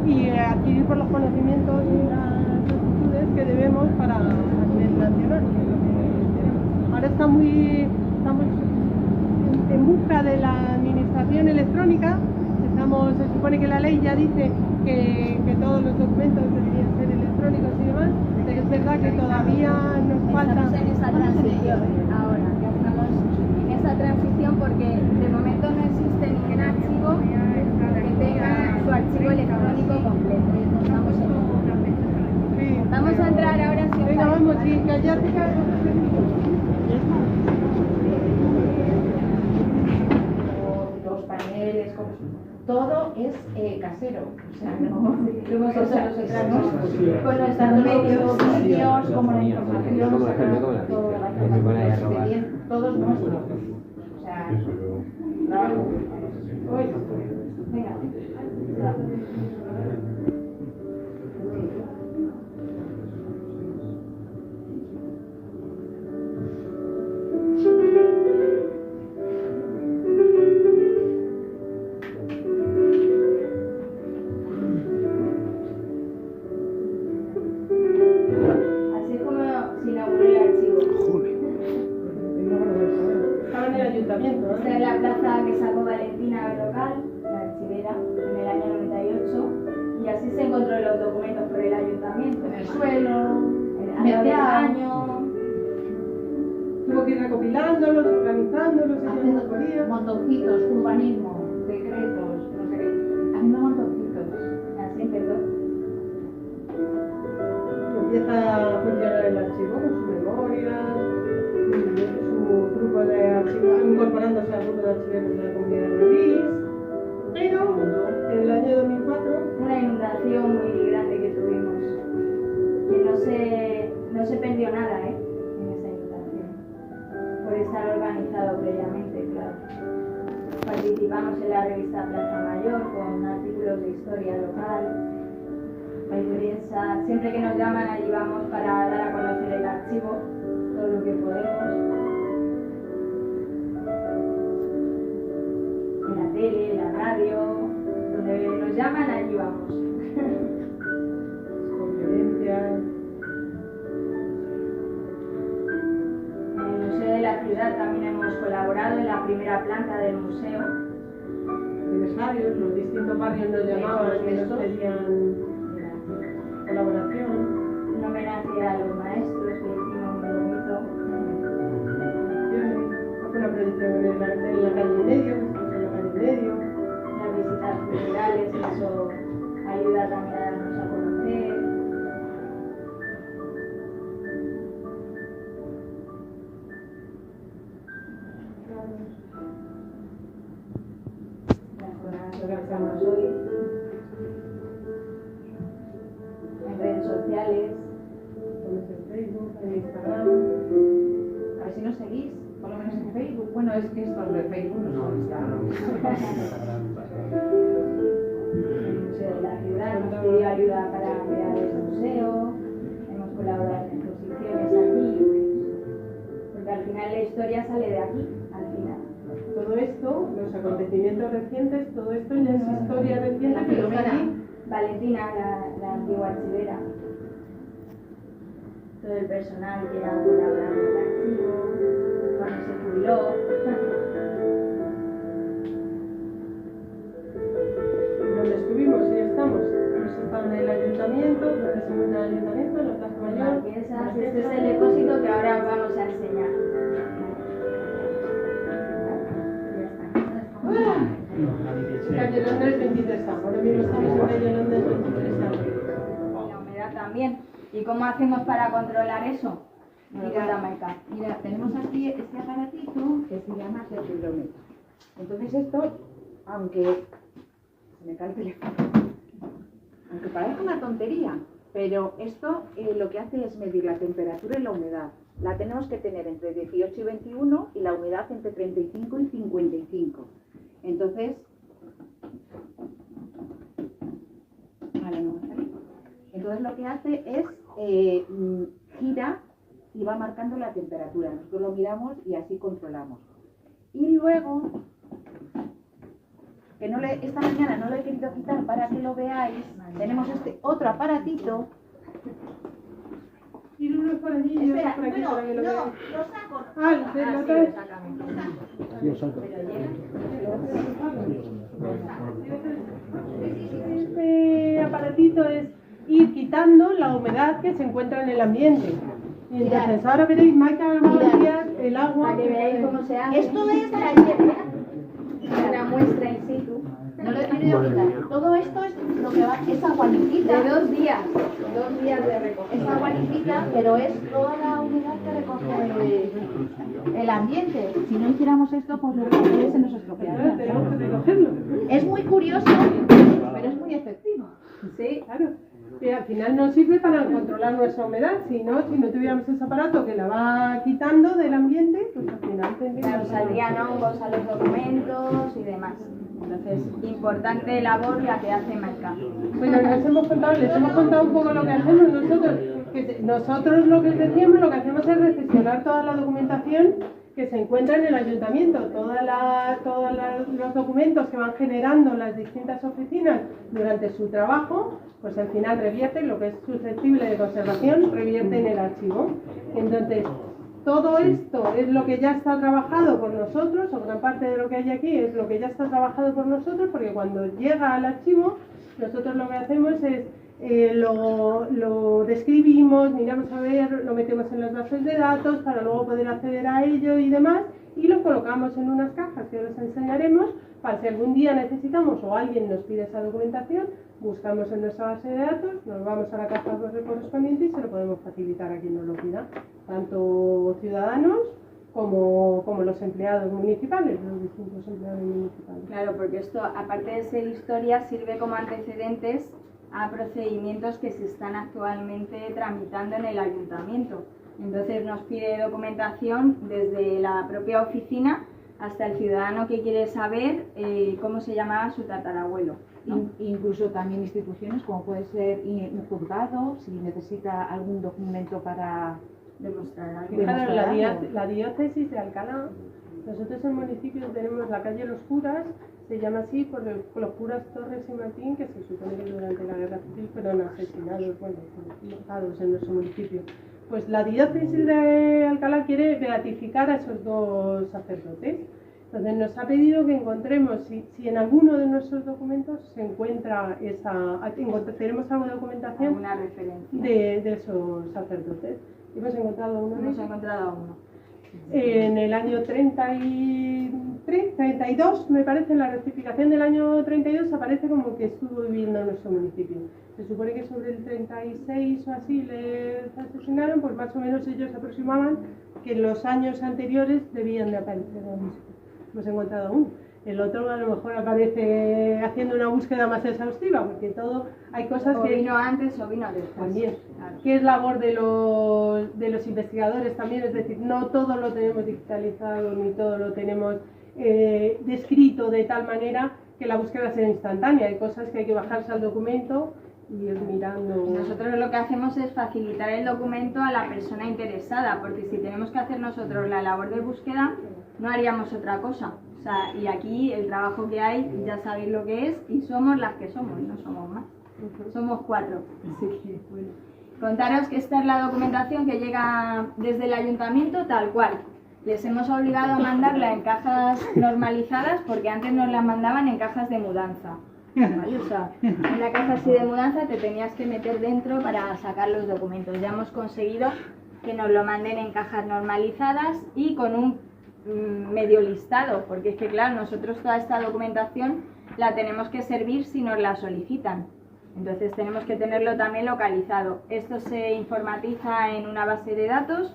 y adquirir por los conocimientos y las actitudes que debemos para a nivel nacional, que es lo que tenemos. Ahora estamos en busca de la administración electrónica. Se supone que la ley ya dice que todos los documentos deberían ser electrónicos y demás, pero es verdad que todavía nos falta. Estamos en esa transición ahora, estamos en esa transición porque de momento no existe ningún archivo que tenga su archivo electrónico completo. Vamos a entrar ahora si os Venga, parece. vamos, sí, callate. Los paneles, todo es casero, o sea, no hemos hecho nosotras, ¿no? Con nuestros medios, vídeos, como la información, todo la información, todo es nuestro. O sea, venga. Así es como se inauguró el archivo. Estaba en el ayuntamiento, ¿no? Esta es la plaza que sacó Valentina Berrocal, la archivera, en el año 98, y así se encontró los documentos por el ayuntamiento. En el suelo, a lo del año. Tuvo que ir recopilándolos, organizándolos, haciendo podía. montoncitos, urbanismo, decretos, no sé qué, haciendo montoncitos. Así empezó. Empieza a funcionar el archivo con sus memorias, su grupo de archivos, incorporándose al grupo de archiveros de la Comunidad de Madrid. Pero en el año 2004, Una inundación muy grande que tuvimos, que no se perdió nada, en esa inundación, por estar organizado previamente, claro. Participamos en la revista Plaza Mayor con artículos de historia local, la prensa, siempre que nos llaman allí vamos para dar a conocer el archivo, todo lo que podemos. En la tele, en la radio, donde nos llaman allí vamos. conferencias. En el Museo de la Ciudad también hemos colaborado en la primera planta del museo. Aniversarios, los distintos barrios nos llamaban y nos pedían colaboración. Un homenaje a los maestros que hicimos muy bonito. Una predicción en la calle medio, en la calle medio. Las visitas culturales, eso ayuda también a darnos a conocer. Las jornadas que organizamos hoy. En redes sociales. Estamos en Facebook, en Instagram. A ver si nos seguís, por lo menos en Facebook. Bueno, es que estos de Facebook no son El Museo de la Ciudad nos pidió ayuda para crear el museo, hemos colaborado en exposiciones aquí, porque al final la historia sale de aquí, al final. Todo esto, los acontecimientos recientes, todo esto ya es historia reciente que lo ven aquí. Valentina, la antigua archivera, todo el personal que ha colaborado en el archivo, cuando se jubiló. Este es el depósito que ahora os vamos a enseñar. Calle Londres 23 ahora mismo estamos en calle Londres 23 Y la humedad también. ¿Y cómo hacemos para controlar eso? Mira, tenemos aquí este aparatito que se llama termómetro. Entonces esto, aunque se me cae el teléfono, aunque parezca una tontería, pero esto lo que hace es medir la temperatura y la humedad. La tenemos que tener entre 18 y 21 y la humedad entre 35 y 55. Entonces, entonces lo que hace es gira y va marcando la temperatura. Nosotros lo miramos y así controlamos. Y luego, que esta mañana no lo he querido quitar para que lo veáis, tenemos este otro aparatito. Y uno es por allí y otro por aquí para que lo veáis. Lo saco. ¿lo traes? Este aparatito es ir quitando la humedad que se encuentra en el ambiente. Y entonces ahora veréis, Maika, el agua. Para que veáis cómo se hace. Esto es de ayer, Una muestra in situ. No lo he querido quitar. Todo esto es lo que va, es agua limpita. De 2 días. 2 días de recoger. Es agua limpita, pero es toda la humedad que recoge el ambiente. Si no hiciéramos esto, pues los papeles se nos estropearían. Tenemos que recogerlo. Es muy curioso, pero es muy efectivo. Sí. Claro. Y al final nos sirve para controlar nuestra humedad. Si no tuviéramos ese aparato que la va quitando del ambiente, pues al final tendríamos... Claro, saldrían hongos a los documentos y demás. Entonces, importante labor la que hace Maika. Bueno, les hemos contado un poco lo que hacemos nosotros. Nosotros lo que decíamos, lo que hacemos es recepcionar toda la documentación que se encuentra en el ayuntamiento, todos los documentos que van generando las distintas oficinas durante su trabajo, pues al final revierten lo que es susceptible de conservación, revierte en el archivo. Entonces, todo esto es lo que ya está trabajado por nosotros, o gran parte de lo que hay aquí es lo que ya está trabajado por nosotros, porque cuando llega al archivo, nosotros lo que hacemos es lo describimos, miramos a ver, lo metemos en las bases de datos para luego poder acceder a ello y demás, y lo colocamos en unas cajas que os enseñaremos para si algún día necesitamos o alguien nos pide esa documentación, buscamos en nuestra base de datos, nos vamos a la caja correspondiente y se lo podemos facilitar a quien nos lo pida, tanto ciudadanos como los empleados municipales, los distintos empleados municipales. Claro, porque esto, aparte de ser historia, sirve como antecedentes a procedimientos que se están actualmente tramitando en el ayuntamiento. Entonces nos pide documentación desde la propia oficina hasta el ciudadano que quiere saber cómo se llamaba su tatarabuelo, ¿no? Incluso también instituciones como puede ser un juzgado, si necesita algún documento para Demostrar algo. Fijaros, la diócesis de Alcalá, nosotros en el municipio tenemos la calle Los Curas, se llama así por los curas Torres y Martín, que se supone que durante la guerra civil fueron asesinados, matados en nuestro municipio. Pues la diócesis de Alcalá quiere beatificar a esos dos sacerdotes. Entonces nos ha pedido que encontremos, si en alguno de nuestros documentos se encuentra tenemos alguna documentación, Una referencia. de esos sacerdotes. Hemos encontrado uno. Hemos encontrado uno. En el año 32, me parece, en la rectificación del año 32 aparece como que estuvo viviendo en nuestro municipio. Se supone que sobre el 36 o así les asesinaron, pues más o menos ellos aproximaban que en los años anteriores debían de aparecer. Hemos encontrado uno. El otro a lo mejor aparece haciendo una búsqueda más exhaustiva, porque hay cosas que... O vino antes o vino después. También. Claro. Que es labor de los investigadores también, es decir, no todo lo tenemos digitalizado ni todo lo tenemos descrito de tal manera que la búsqueda sea instantánea. Hay cosas que hay que bajarse al documento y ir mirando. Nosotros lo que hacemos es facilitar el documento a la persona interesada, porque si tenemos que hacer nosotros la labor de búsqueda, no haríamos otra cosa. O sea, y aquí el trabajo que hay, ya sabéis lo que es, y somos las que somos, no somos más. Somos 4. Así que, bueno. Contaros que esta es la documentación que llega desde el ayuntamiento tal cual. Les hemos obligado a mandarla en cajas normalizadas porque antes nos la mandaban en cajas de mudanza. ¿vale? O sea, en una casa así de mudanza te tenías que meter dentro para sacar los documentos. Ya hemos conseguido que nos lo manden en cajas normalizadas y con un medio listado, porque es que claro, nosotros toda esta documentación la tenemos que servir si nos la solicitan. Entonces tenemos que tenerlo también localizado. Esto se informatiza en una base de datos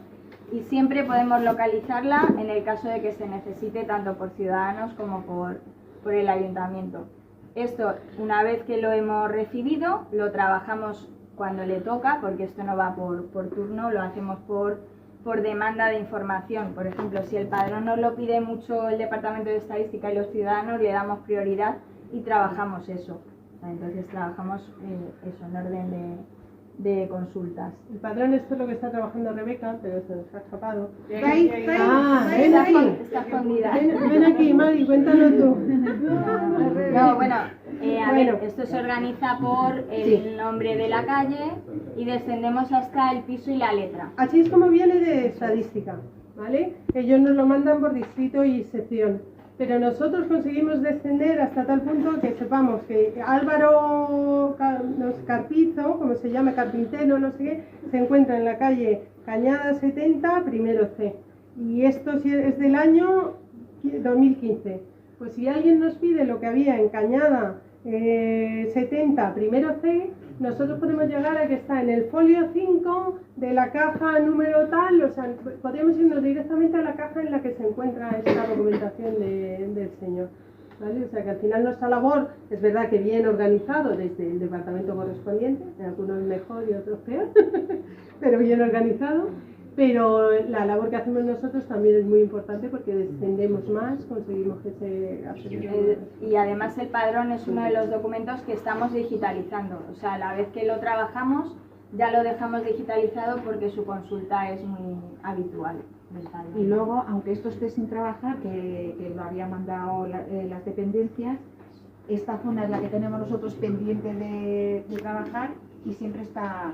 y siempre podemos localizarla en el caso de que se necesite tanto por ciudadanos como por el ayuntamiento. Esto, una vez que lo hemos recibido, lo trabajamos cuando le toca, porque esto no va por turno, lo hacemos por demanda de información. Por ejemplo, si el padrón nos lo pide mucho el Departamento de Estadística y los ciudadanos, le damos prioridad y trabajamos eso. Entonces trabajamos eso en orden de consultas. El padrón, esto es lo que está trabajando Rebeca, pero se nos ha escapado. Ven aquí. Está escondida. Ven aquí, Mari, cuéntanos tú. No, bueno, a ver, esto se organiza por el nombre de la calle y descendemos hasta el piso y la letra. Así es como viene de estadística, ¿vale? Ellos nos lo mandan por distrito y sección. Pero nosotros conseguimos descender hasta tal punto que sepamos que Álvaro Carpizo, como se llama, carpintero, no sé qué, se encuentra en la calle Cañada 70, primero C. Y esto es del año 2015. Pues si alguien nos pide lo que había en Cañada 70, primero C, nosotros podemos llegar a que está en el folio 5 de la caja número tal, o sea, podríamos irnos directamente a la caja en la que se encuentra esta documentación del señor, ¿vale? O sea que al final nuestra labor es verdad que bien organizado desde el departamento correspondiente, algunos mejor y otros peor, pero bien organizado. Pero la labor que hacemos nosotros también es muy importante porque descendemos más, conseguimos que se... Y además el padrón es uno de los documentos que estamos digitalizando. O sea, a la vez que lo trabajamos, ya lo dejamos digitalizado porque su consulta es muy habitual. Y luego, aunque esto esté sin trabajar, que lo había mandado las dependencias, esta zona es la que tenemos nosotros pendiente de trabajar y siempre está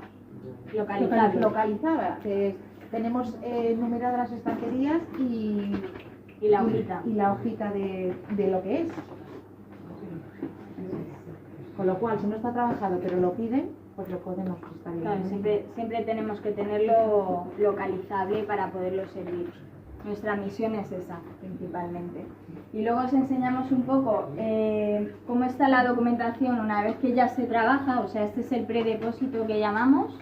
localizada. Tenemos numeradas las estanterías y la hojita de lo que es. Con lo cual, si no está trabajado pero lo piden, pues lo podemos prestar. Claro, siempre tenemos que tenerlo localizable para poderlo servir. Nuestra misión es esa, principalmente. Y luego os enseñamos un poco cómo está la documentación una vez que ya se trabaja, o sea, este es el predepósito que llamamos.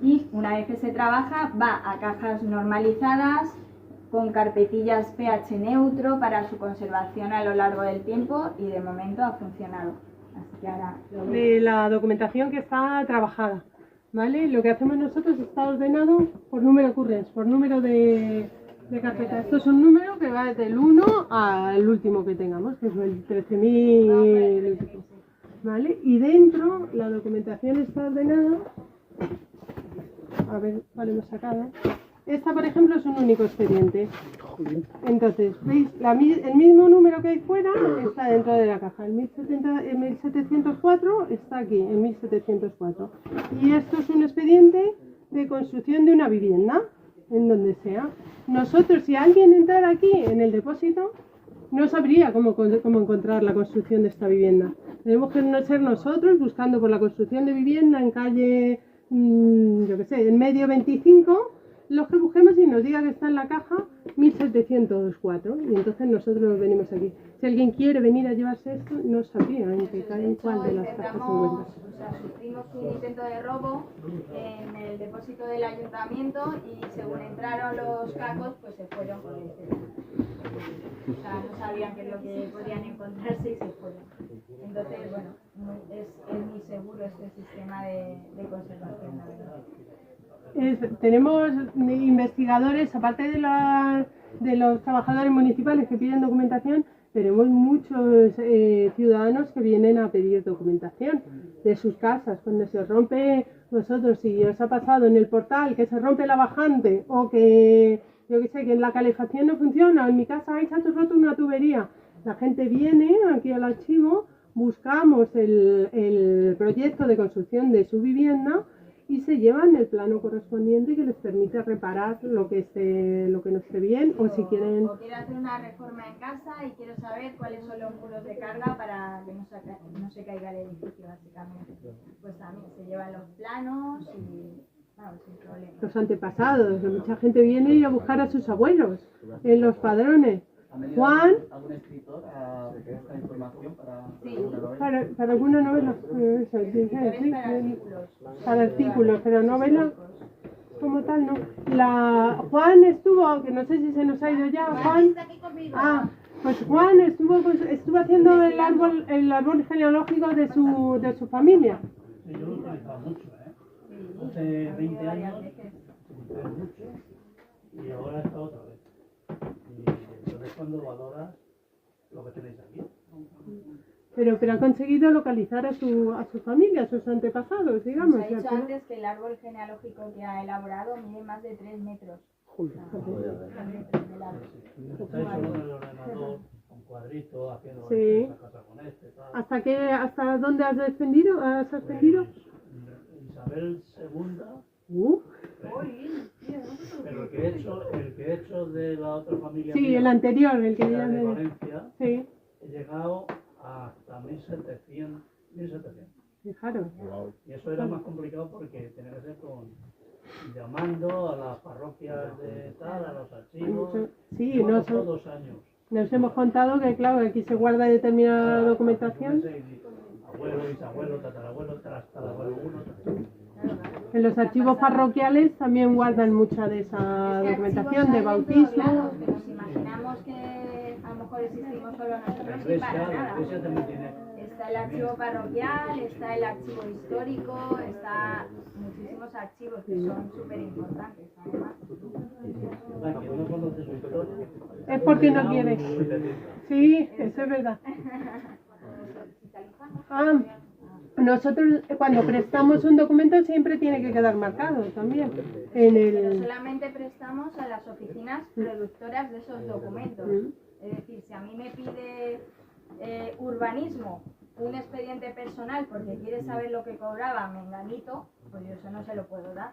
Y una vez que se trabaja va a cajas normalizadas con carpetillas pH neutro para su conservación a lo largo del tiempo y de momento ha funcionado. Así que ahora de la documentación que está trabajada, ¿vale? Lo que hacemos nosotros está ordenado por número occurrence, por número de carpeta. Esto es un número que va desde el 1 al último que tengamos, que es el 13.000, ¿vale? Y dentro la documentación está ordenada. A ver cuál hemos sacado. Esta, por ejemplo, es un único expediente. Entonces, ¿veis? El mismo número que hay fuera está dentro de la caja. El 1704 está aquí, el 1704. Y esto es un expediente de construcción de una vivienda, en donde sea. Nosotros, si alguien entrara aquí en el depósito, no sabría cómo encontrar la construcción de esta vivienda. Tenemos que ser nosotros buscando por la construcción de vivienda en calle... yo qué sé, en medio 25, los que busquemos y nos diga que está en la caja 1704 y entonces nosotros venimos aquí. Si alguien quiere venir a llevarse esto, no sabría en cuál de las cajas se encuentra. O sea, sufrimos un intento de robo en el depósito del ayuntamiento y según entraron los cacos, pues se fueron por el teléfono. O sea, no sabían qué es lo que podían encontrarse y se fueron. Entonces, bueno, es muy seguro este sistema de conservación, la verdad. Tenemos investigadores, aparte de los trabajadores municipales que piden documentación, tenemos muchos ciudadanos que vienen a pedir documentación de sus casas. Cuando se rompe, vosotros, si os ha pasado en el portal que se rompe la bajante o que, yo qué sé, que la calefacción no funciona, en mi casa se ha roto una tubería, la gente viene aquí al archivo, buscamos el proyecto de construcción de su vivienda y se llevan el plano correspondiente que les permite reparar lo que no esté bien o si quieren... O quiero hacer una reforma en casa y quiero saber cuáles son los muros de carga para que no se caiga el edificio, básicamente. Pues también se llevan los planos y... Claro, sin problema. Los antepasados, mucha gente viene a buscar a sus abuelos en los padrones. Juan, ¿Algún escritor esta información para Sí. alguna novela? para alguna novela, para artículos, pero novela como tal no. Juan estuvo, que no sé si se nos ha ido ya, Juan. Pues Juan estuvo haciendo el árbol genealógico de su familia. Sí, yo lo he utilizado mucho, ¿eh? Hace 20 años utilicé mucho y ahora está otra vez. Y entonces cuando valoras lo que tenéis aquí. Pero ha conseguido localizar a su familia, a sus antepasados, digamos. Nos ha dicho antes que el árbol genealógico que ha elaborado mide más de 3 metros. Estáis solo en el ordenador, con cuadritos, haciendo Sí. esta cosa con este, tal. ¿Hasta dónde has ascendido? Isabel II. Pero el que he hecho de la otra familia Sí, mía, el anterior, el que la ya de Valencia, Sí, he llegado hasta 1700. fijaros. Y eso era más complicado porque tenía que ser llamando a las parroquias de tal, a los archivos. Sí, Llevo no costado 2 años. Nos hemos contado que, claro, aquí se guarda determinada documentación. Abuelo, bisabuelo, tatarabuelo, tatarabuelo, En los archivos parroquiales también guardan mucha de esa documentación de bautismo. Que nos imaginamos que a lo mejor existimos solo La nosotros y iglesia, para la nada. iglesia también tiene. Está el archivo parroquial, está el archivo histórico, está muchísimos archivos que son súper importantes además. La que no conoce su historia. Es porque no quiere. Sí, eso es verdad. Nosotros cuando prestamos un documento siempre tiene que quedar marcado también. Pero solamente prestamos a las oficinas productoras de esos documentos. Es decir, si a mí me pide urbanismo un expediente personal porque quiere saber lo que cobraba menganito, pues yo eso no se lo puedo dar.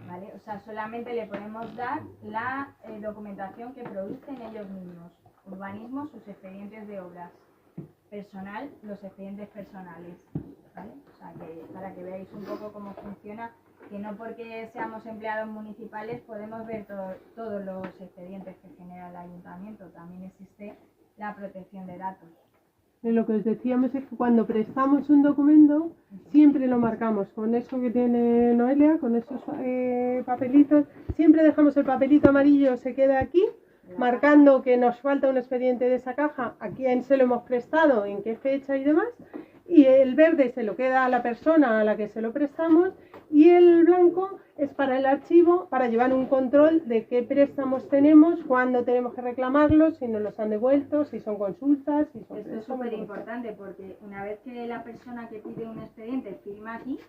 ¿Vale? O sea, solamente le podemos dar la documentación que producen ellos mismos. Urbanismo, sus expedientes de obras. Personal, los expedientes personales. ¿Vale? O sea, que para que veáis un poco cómo funciona, que no porque seamos empleados municipales podemos ver todos los expedientes que genera el ayuntamiento. También existe la protección de datos. Lo que os decíamos es que cuando prestamos un documento siempre lo marcamos con eso que tiene Noelia, con esos papelitos. Siempre dejamos el papelito amarillo, se queda aquí, marcando que nos falta un expediente de esa caja, a quién se lo hemos prestado, en qué fecha y demás. Y el verde se lo queda a la persona a la que se lo prestamos y el blanco es para el archivo, para llevar un control de qué préstamos tenemos, cuándo tenemos que reclamarlos, si nos los han devuelto, si son consultas. Si son... Esto es súper importante porque una vez que la persona que pide un expediente firma aquí,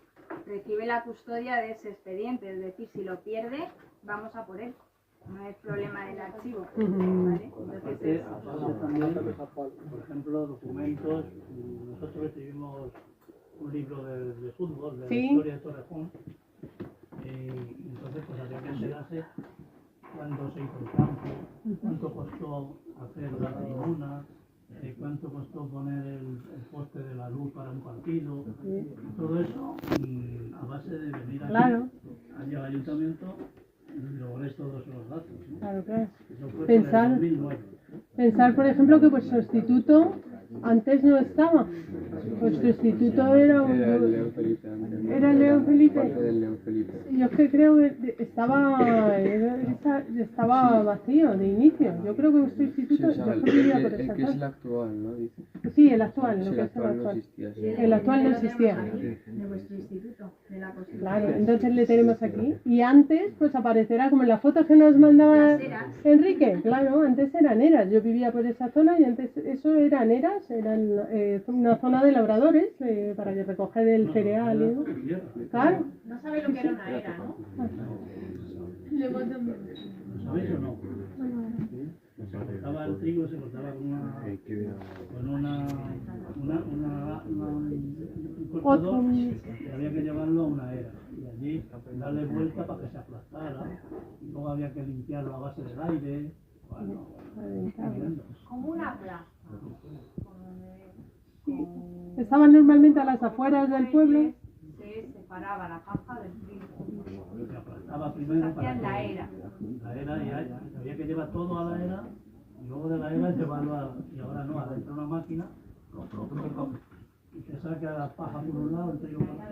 recibe la custodia de ese expediente, es decir, si lo pierde, vamos a por él. No es problema del archivo. ¿Vale? Entonces, Aparte también, por ejemplo, documentos. Nosotros recibimos un libro de fútbol, de la historia de Torrejón. Y entonces pues había que enterarse cuándo se hizo el campo, cuánto costó hacer la tribuna, cuánto costó poner el poste de la luz para un partido. Todo eso a base de venir aquí, allá al ayuntamiento. Y luego lees todos los datos, ¿no? Claro, claro. Eso fue en el 2009. Pensar, por ejemplo, que vuestro instituto antes no estaba. Vuestro instituto era un... Era el León Felipe. ¿Era el León Felipe? Parte del León Felipe. Yo es que creo que estaba vacío de inicio. Yo creo que vuestro instituto... Sí, o sea, yo vivía por el esa que es el zona. actual, ¿no? Dice. Sí, el actual, Sí, lo que el es el actual no actual. existía. Sí. El actual no existía. de vuestro instituto, de la Constitución. Claro, entonces le tenemos aquí. Y antes, pues aparecerá como en las fotos que nos mandaba Enrique. Claro, antes eran eras. Yo vivía por esa zona y antes eso eran eras. Eran una zona de labradores para recoger el cereal. ¿No? Claro. No sabe lo que era una era, ¿no? ¿Lo sabéis o no? Se cortaba el trigo, se cortaba con un cortador y había que llevarlo a una era. Y allí Sí, darle vuelta para que se aplastara. Y luego había que limpiarlo a base del aire. Bueno, Como una plaza. Estaban normalmente a las afueras del pueblo. Se separaba la caja del trigo. se aplastaba primero para Hacían que la era. la era y había que llevar todo a la era y luego de la era llevarlo a, y ahora no, adentro de una máquina y te saca la paja por un lado, el trigo por otro.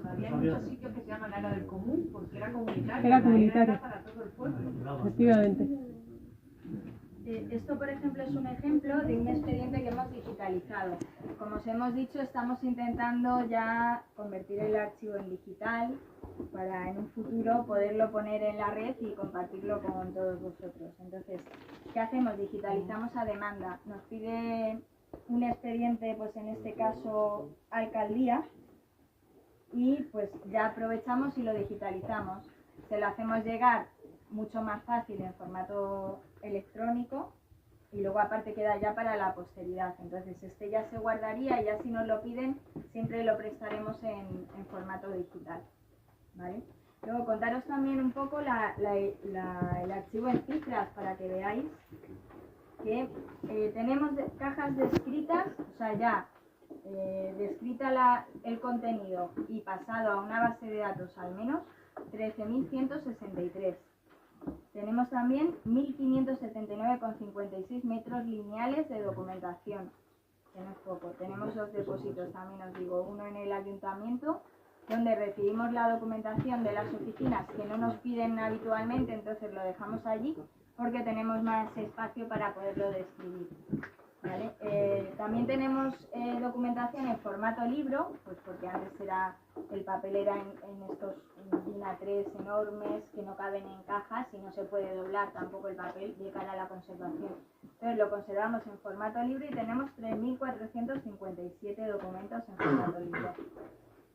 Había muchos sitios que se llaman la era del común porque era comunitaria. Era la comunitaria. era para todo el pueblo. Efectivamente. Esto, por ejemplo, es un ejemplo de un expediente que hemos digitalizado. Como os hemos dicho, estamos intentando ya convertir el archivo en digital para en un futuro poderlo poner en la red y compartirlo con todos vosotros. Entonces, ¿qué hacemos? Digitalizamos a demanda. Nos pide un expediente, pues en este caso, alcaldía, y pues ya aprovechamos y lo digitalizamos. Se lo hacemos llegar mucho más fácil en formato electrónico y luego aparte queda ya para la posteridad. Entonces este ya se guardaría y ya si nos lo piden siempre lo prestaremos en formato digital, ¿vale? Luego contaros también un poco el archivo en cifras para que veáis que tenemos cajas descritas, o sea ya descrita el contenido y pasado a una base de datos al menos 13.163. Tenemos también 1.579,56 metros lineales de documentación, que no es poco. Tenemos 2 depósitos también, os digo, uno en el ayuntamiento, donde recibimos la documentación de las oficinas que no nos piden habitualmente, entonces lo dejamos allí porque tenemos más espacio para poderlo describir, ¿vale? También tenemos documentación en formato libro, pues porque antes el papel era en estos DIN A3 enormes que no caben en cajas y no se puede doblar tampoco el papel de cara a la conservación. Entonces lo conservamos en formato libre y tenemos 3.457 documentos en formato libre,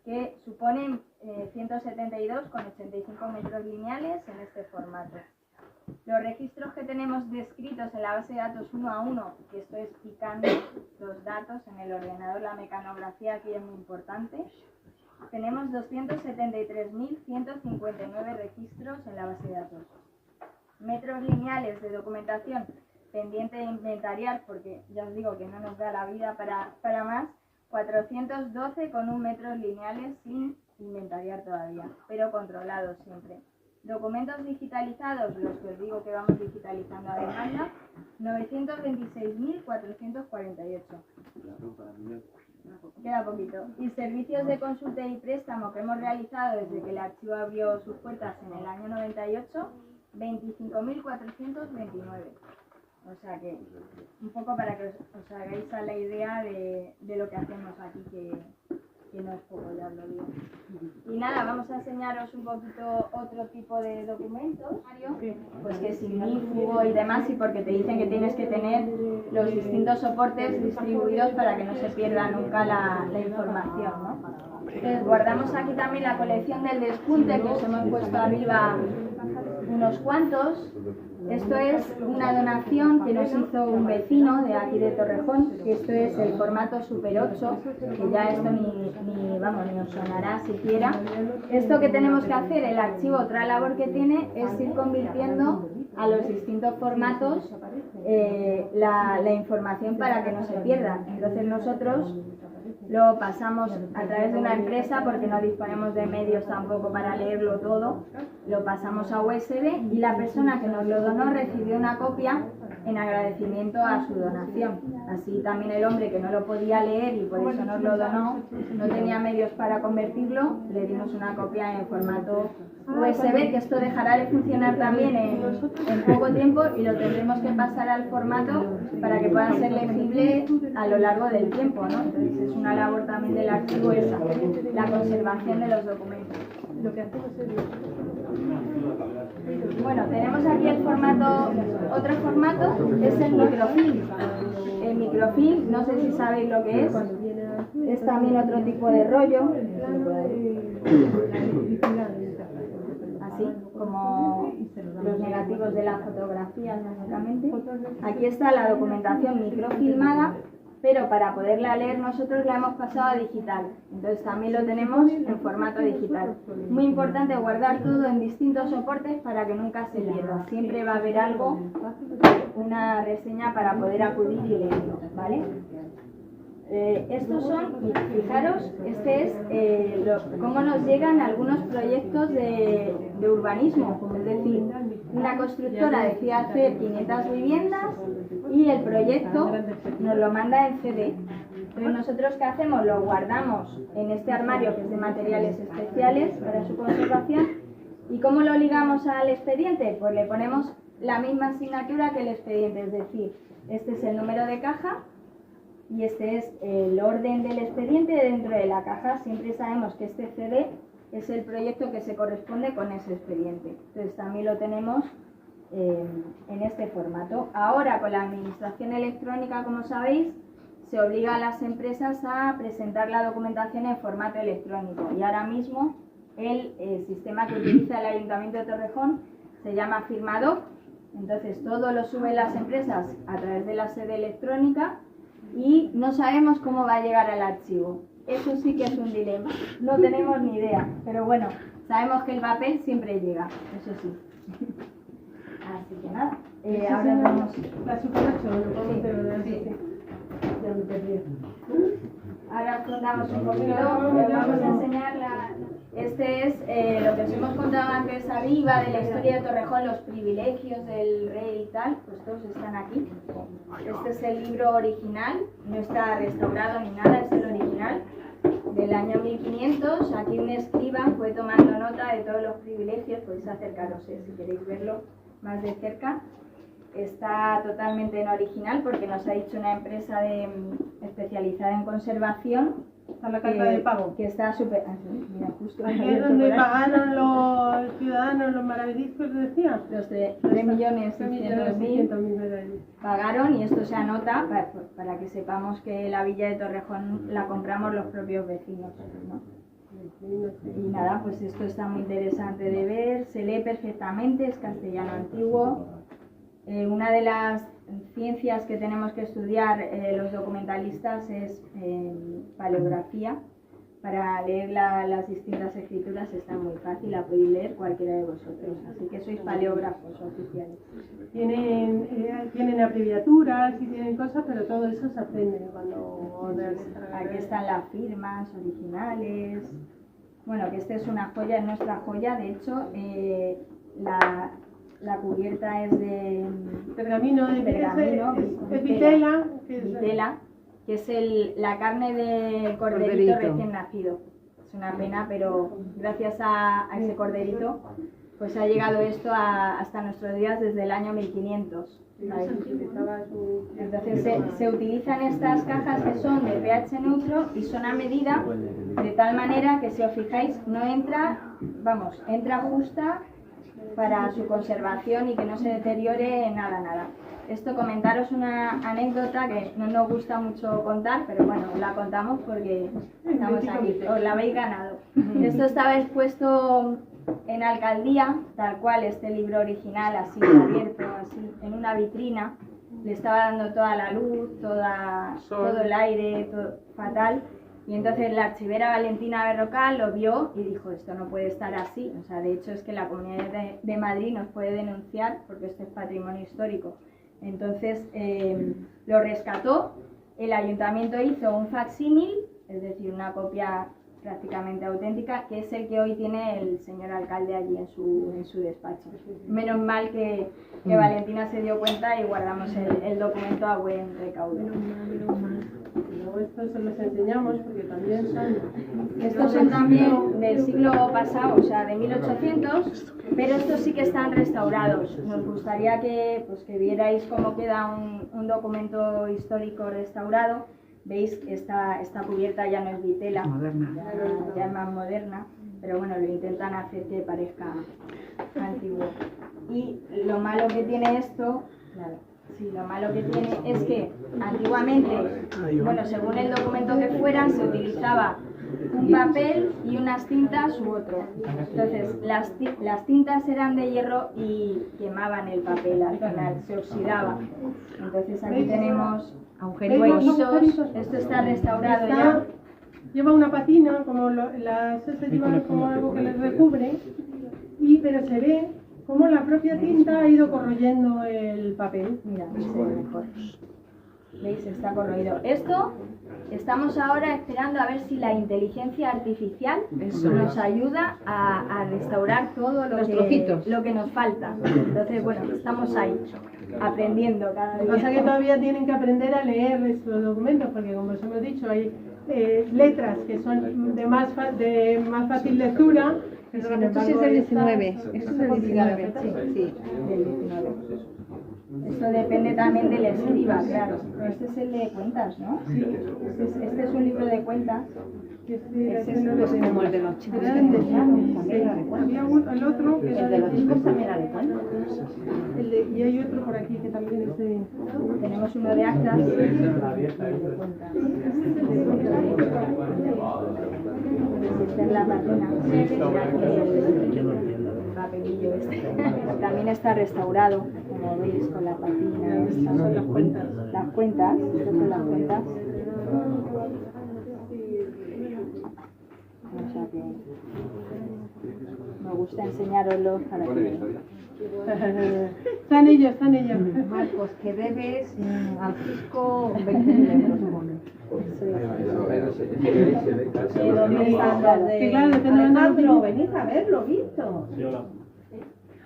que suponen 172,85 metros lineales en este formato. Los registros que tenemos descritos en la base de datos uno a uno, que esto es picando los datos en el ordenador, la mecanografía aquí es muy importante. Tenemos 273.159 registros en la base de datos. Metros lineales de documentación pendiente de inventariar, porque ya os digo que no nos da la vida para más, 412,1 metros lineales sin inventariar todavía, pero controlados siempre. Documentos digitalizados, los que os digo que vamos digitalizando a demanda, 926.448. Queda poquito. Y servicios de consulta y préstamo que hemos realizado desde que el archivo abrió sus puertas en el año 98, 25.429. O sea que, un poco para que os hagáis a la idea de lo que hacemos aquí, que no es poco, ya os lo digo. Y nada, vamos a enseñaros un poquito otro tipo de documentos, pues que sin IFU y demás, y porque te dicen que tienes que tener los distintos soportes distribuidos para que no se pierda nunca la información, ¿no? Entonces, guardamos aquí también la colección del despunte, que os hemos puesto arriba unos cuantos. Esto es una donación que nos hizo un vecino de aquí de Torrejón, que esto es el formato Super 8, que ya esto ni os sonará siquiera. Esto que tenemos que hacer, el archivo, otra labor que tiene, es ir convirtiendo a los distintos formatos la información para que no se pierda. Entonces nosotros lo pasamos a través de una empresa porque no disponemos de medios tampoco para leerlo todo, lo pasamos a USB y la persona que nos lo donó recibió una copia en agradecimiento a su donación. Así también el hombre que no lo podía leer y por eso nos lo donó, no tenía medios para convertirlo, le dimos una copia en formato USB, que esto dejará de funcionar también en poco tiempo y lo tendremos que pasar al formato para que pueda ser legible a lo largo del tiempo, ¿no? Entonces es una labor también del archivo esa, la conservación de los documentos. Bueno, tenemos aquí el formato, otro formato es el microfilm. El microfilm, no sé si sabéis lo que es también otro tipo de rollo, así como los negativos de las fotografías básicamente. Aquí está la documentación microfilmada pero para poderla leer nosotros la hemos pasado a digital, entonces también lo tenemos en formato digital. Muy importante guardar todo en distintos soportes para que nunca se pierda, siempre va a haber algo, una reseña para poder acudir y leerlo, ¿vale? Estos son, fijaros, este es cómo nos llegan algunos proyectos de urbanismo, es decir, una constructora decide hacer 500 viviendas y el proyecto nos lo manda en CD. Entonces nosotros ¿qué hacemos? Lo guardamos en este armario que es de materiales especiales para su conservación. ¿Y cómo lo ligamos al expediente? Pues le ponemos la misma asignatura que el expediente, es decir, este es el número de caja y este es el orden del expediente dentro de la caja. Siempre sabemos que este CD es el proyecto que se corresponde con ese expediente. Entonces también lo tenemos en este formato. Ahora con la administración electrónica, como sabéis, se obliga a las empresas a presentar la documentación en formato electrónico y ahora mismo el sistema que utiliza el Ayuntamiento de Torrejón se llama Firmadoc. Entonces todo lo suben las empresas a través de la sede electrónica y no sabemos cómo va a llegar al archivo. Eso sí que es un dilema, no tenemos ni idea, pero bueno, sabemos que el papel siempre llega, eso sí. Así que nada, ahora vamos... La Super 8, lo podemos ver. Sí. Ahora os contamos un poquito, vamos a enseñar este es lo que os hemos contado antes arriba de la historia de Torrejón, los privilegios del rey y tal, pues todos están aquí. Este es el libro original, no está restaurado ni nada, es el original del año 1500. Aquí un escriba fue tomando nota de todos los privilegios, podéis acercaros si queréis verlo más de cerca. Está totalmente en original porque nos ha dicho una empresa especializada en conservación. Está la carta de pago. Que está súper... Mira, justo aquí es donde pagaron los ciudadanos los maravediscos, decía. Los de 3.600.000 pagaron y esto se anota para que sepamos que la villa de Torrejón la compramos los propios vecinos, ¿no? Y nada, pues esto está muy interesante de ver, se lee perfectamente, es castellano antiguo. Una de las ciencias que tenemos que estudiar los documentalistas es paleografía. Para leer las distintas escrituras está muy fácil, la podéis leer cualquiera de vosotros, así que sois paleógrafos oficiales. Tienen abreviaturas y tienen cosas, pero todo eso se aprende cuando... Aquí están las firmas originales. Bueno, que esta es una joya, es nuestra joya, de hecho, la cubierta es de pergamino, es vitela, que es la carne de corderito recién nacido. Es una pena, pero gracias a ese corderito pues ha llegado esto hasta nuestros días desde el año 1500. ¿Sabes? Entonces se utilizan estas cajas que son de pH neutro y son a medida, de tal manera que si os fijáis no entra, entra justa para su conservación y que no se deteriore nada. Esto, comentaros una anécdota que no nos gusta mucho contar, pero bueno, la contamos porque estamos aquí, os la habéis ganado. Esto estaba expuesto en Alcaldía, tal cual este libro original, así abierto, así, en una vitrina, le estaba dando toda la luz, todo el aire, todo fatal. Y entonces la archivera Valentina Berrocal lo vio y dijo, esto no puede estar así. O sea, de hecho es que la Comunidad de Madrid nos puede denunciar porque esto es patrimonio histórico. Entonces lo rescató, el ayuntamiento hizo un facsímil, es decir, una copia prácticamente auténtica, que es el que hoy tiene el señor alcalde allí en su despacho. Menos mal que Valentina se dio cuenta y guardamos el documento a buen recaudo. Estos se los enseñamos porque también son... Estos son también del siglo pasado, o sea, de 1800, pero estos sí que están restaurados. Nos gustaría que vierais cómo queda un documento histórico restaurado. Veis que esta cubierta ya no es vitela, ya es más moderna, pero bueno, lo intentan hacer que parezca antiguo. Y lo malo que tiene esto... lo malo que tiene es que antiguamente, bueno, según el documento que fuera, se utilizaba un papel y unas tintas u otro. Entonces, las tintas eran de hierro y quemaban el papel al final, se oxidaba. Entonces aquí tenemos Agujeritos. Esto está restaurado ya. Lleva una patina, como las llevan como algo que les recubre, pero se ve como la propia tinta ha ido corroyendo el papel. Mira, se ve mejor. ¿Veis? Está corroído. Esto estamos ahora esperando a ver si la inteligencia artificial nos ayuda a restaurar todo lo que nos falta. Entonces, bueno, estamos ahí, aprendiendo cada día. Lo que pasa es que todavía tienen que aprender a leer estos documentos, porque como os hemos dicho, hay letras que son de más fácil lectura. Esto sí es del 19. Esto es del 19, sí. Del 19. Esto depende también del escriba, claro. Este es el de cuentas, ¿no? Sí. Este es un libro de cuentas. Ese no es como el de los chicos. Había el otro que el de los chicos también era de cuentas. Y hay otro por aquí que también es de... Tenemos uno de actas y de cuentas. Esta es la patina. El papelillo este. También está restaurado, como veis, con la patina. Estas son las cuentas. Las cuentas, estas son las cuentas. O sea que me gusta enseñaroslos para que... Están ellos. Marcos, que debes al fisco 20.000 euros. Claro, venid a verlo, visto.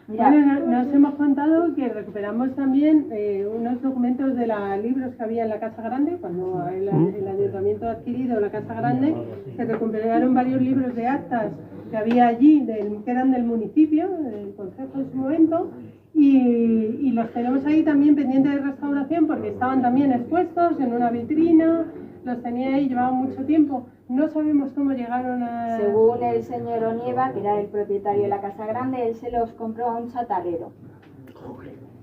Bueno, nos hemos contado que recuperamos también unos documentos de los libros que había en la Casa Grande, cuando el ayuntamiento ha adquirido la Casa Grande, se recuperaron varios libros de actas que había allí, que eran del municipio, del concejo en su momento, y los tenemos ahí también pendientes de restauración porque estaban también expuestos en una vitrina, los tenía ahí, llevaban mucho tiempo. No sabemos cómo llegaron a... Según el señor Onieva, que era el propietario de la Casa Grande, él se los compró a un chatarrero.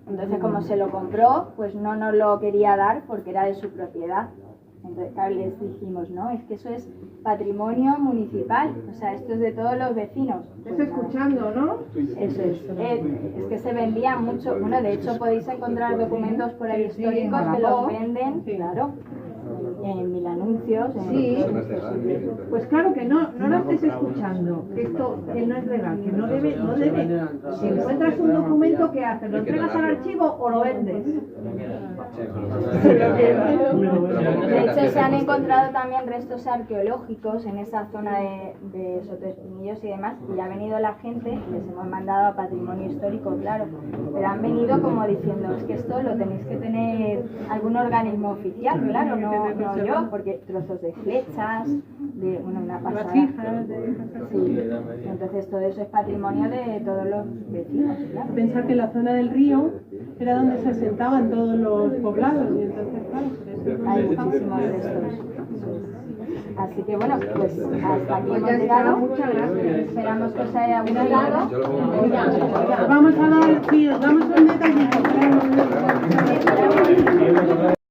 Entonces, como se lo compró, pues no nos lo quería dar porque era de su propiedad. Entonces, claro, les dijimos, no, es que eso es patrimonio municipal, o sea, esto es de todos los vecinos. Estoy escuchando, ¿no? Eso es que se vendía mucho. Bueno, de hecho podéis encontrar documentos por ahí históricos que los venden, claro, en mil anuncios. Sí, pues claro que no lo estés escuchando, que esto que no es legal, que no debe. Si encuentras un documento, ¿qué haces? ¿Lo entregas al archivo o lo vendes? De hecho, se han encontrado también restos arqueológicos en esa zona de Sotoespinillos y demás, y ha venido la gente, les hemos mandado a Patrimonio Histórico, claro, pero han venido como diciendo, es que esto lo tenéis que tener algún organismo oficial, claro, no yo, porque trozos de flechas, de una pasada. Sí, entonces todo eso es patrimonio de todos los vecinos, claro. Pensar que la zona del río era donde se asentaban todos los poblados, y entonces, claro, hay muchísimos restos. Así que bueno, pues hasta aquí hemos llegado. Muchas gracias. Esperamos que os haya gustado. Vamos a dar, sí, os damos un detallito.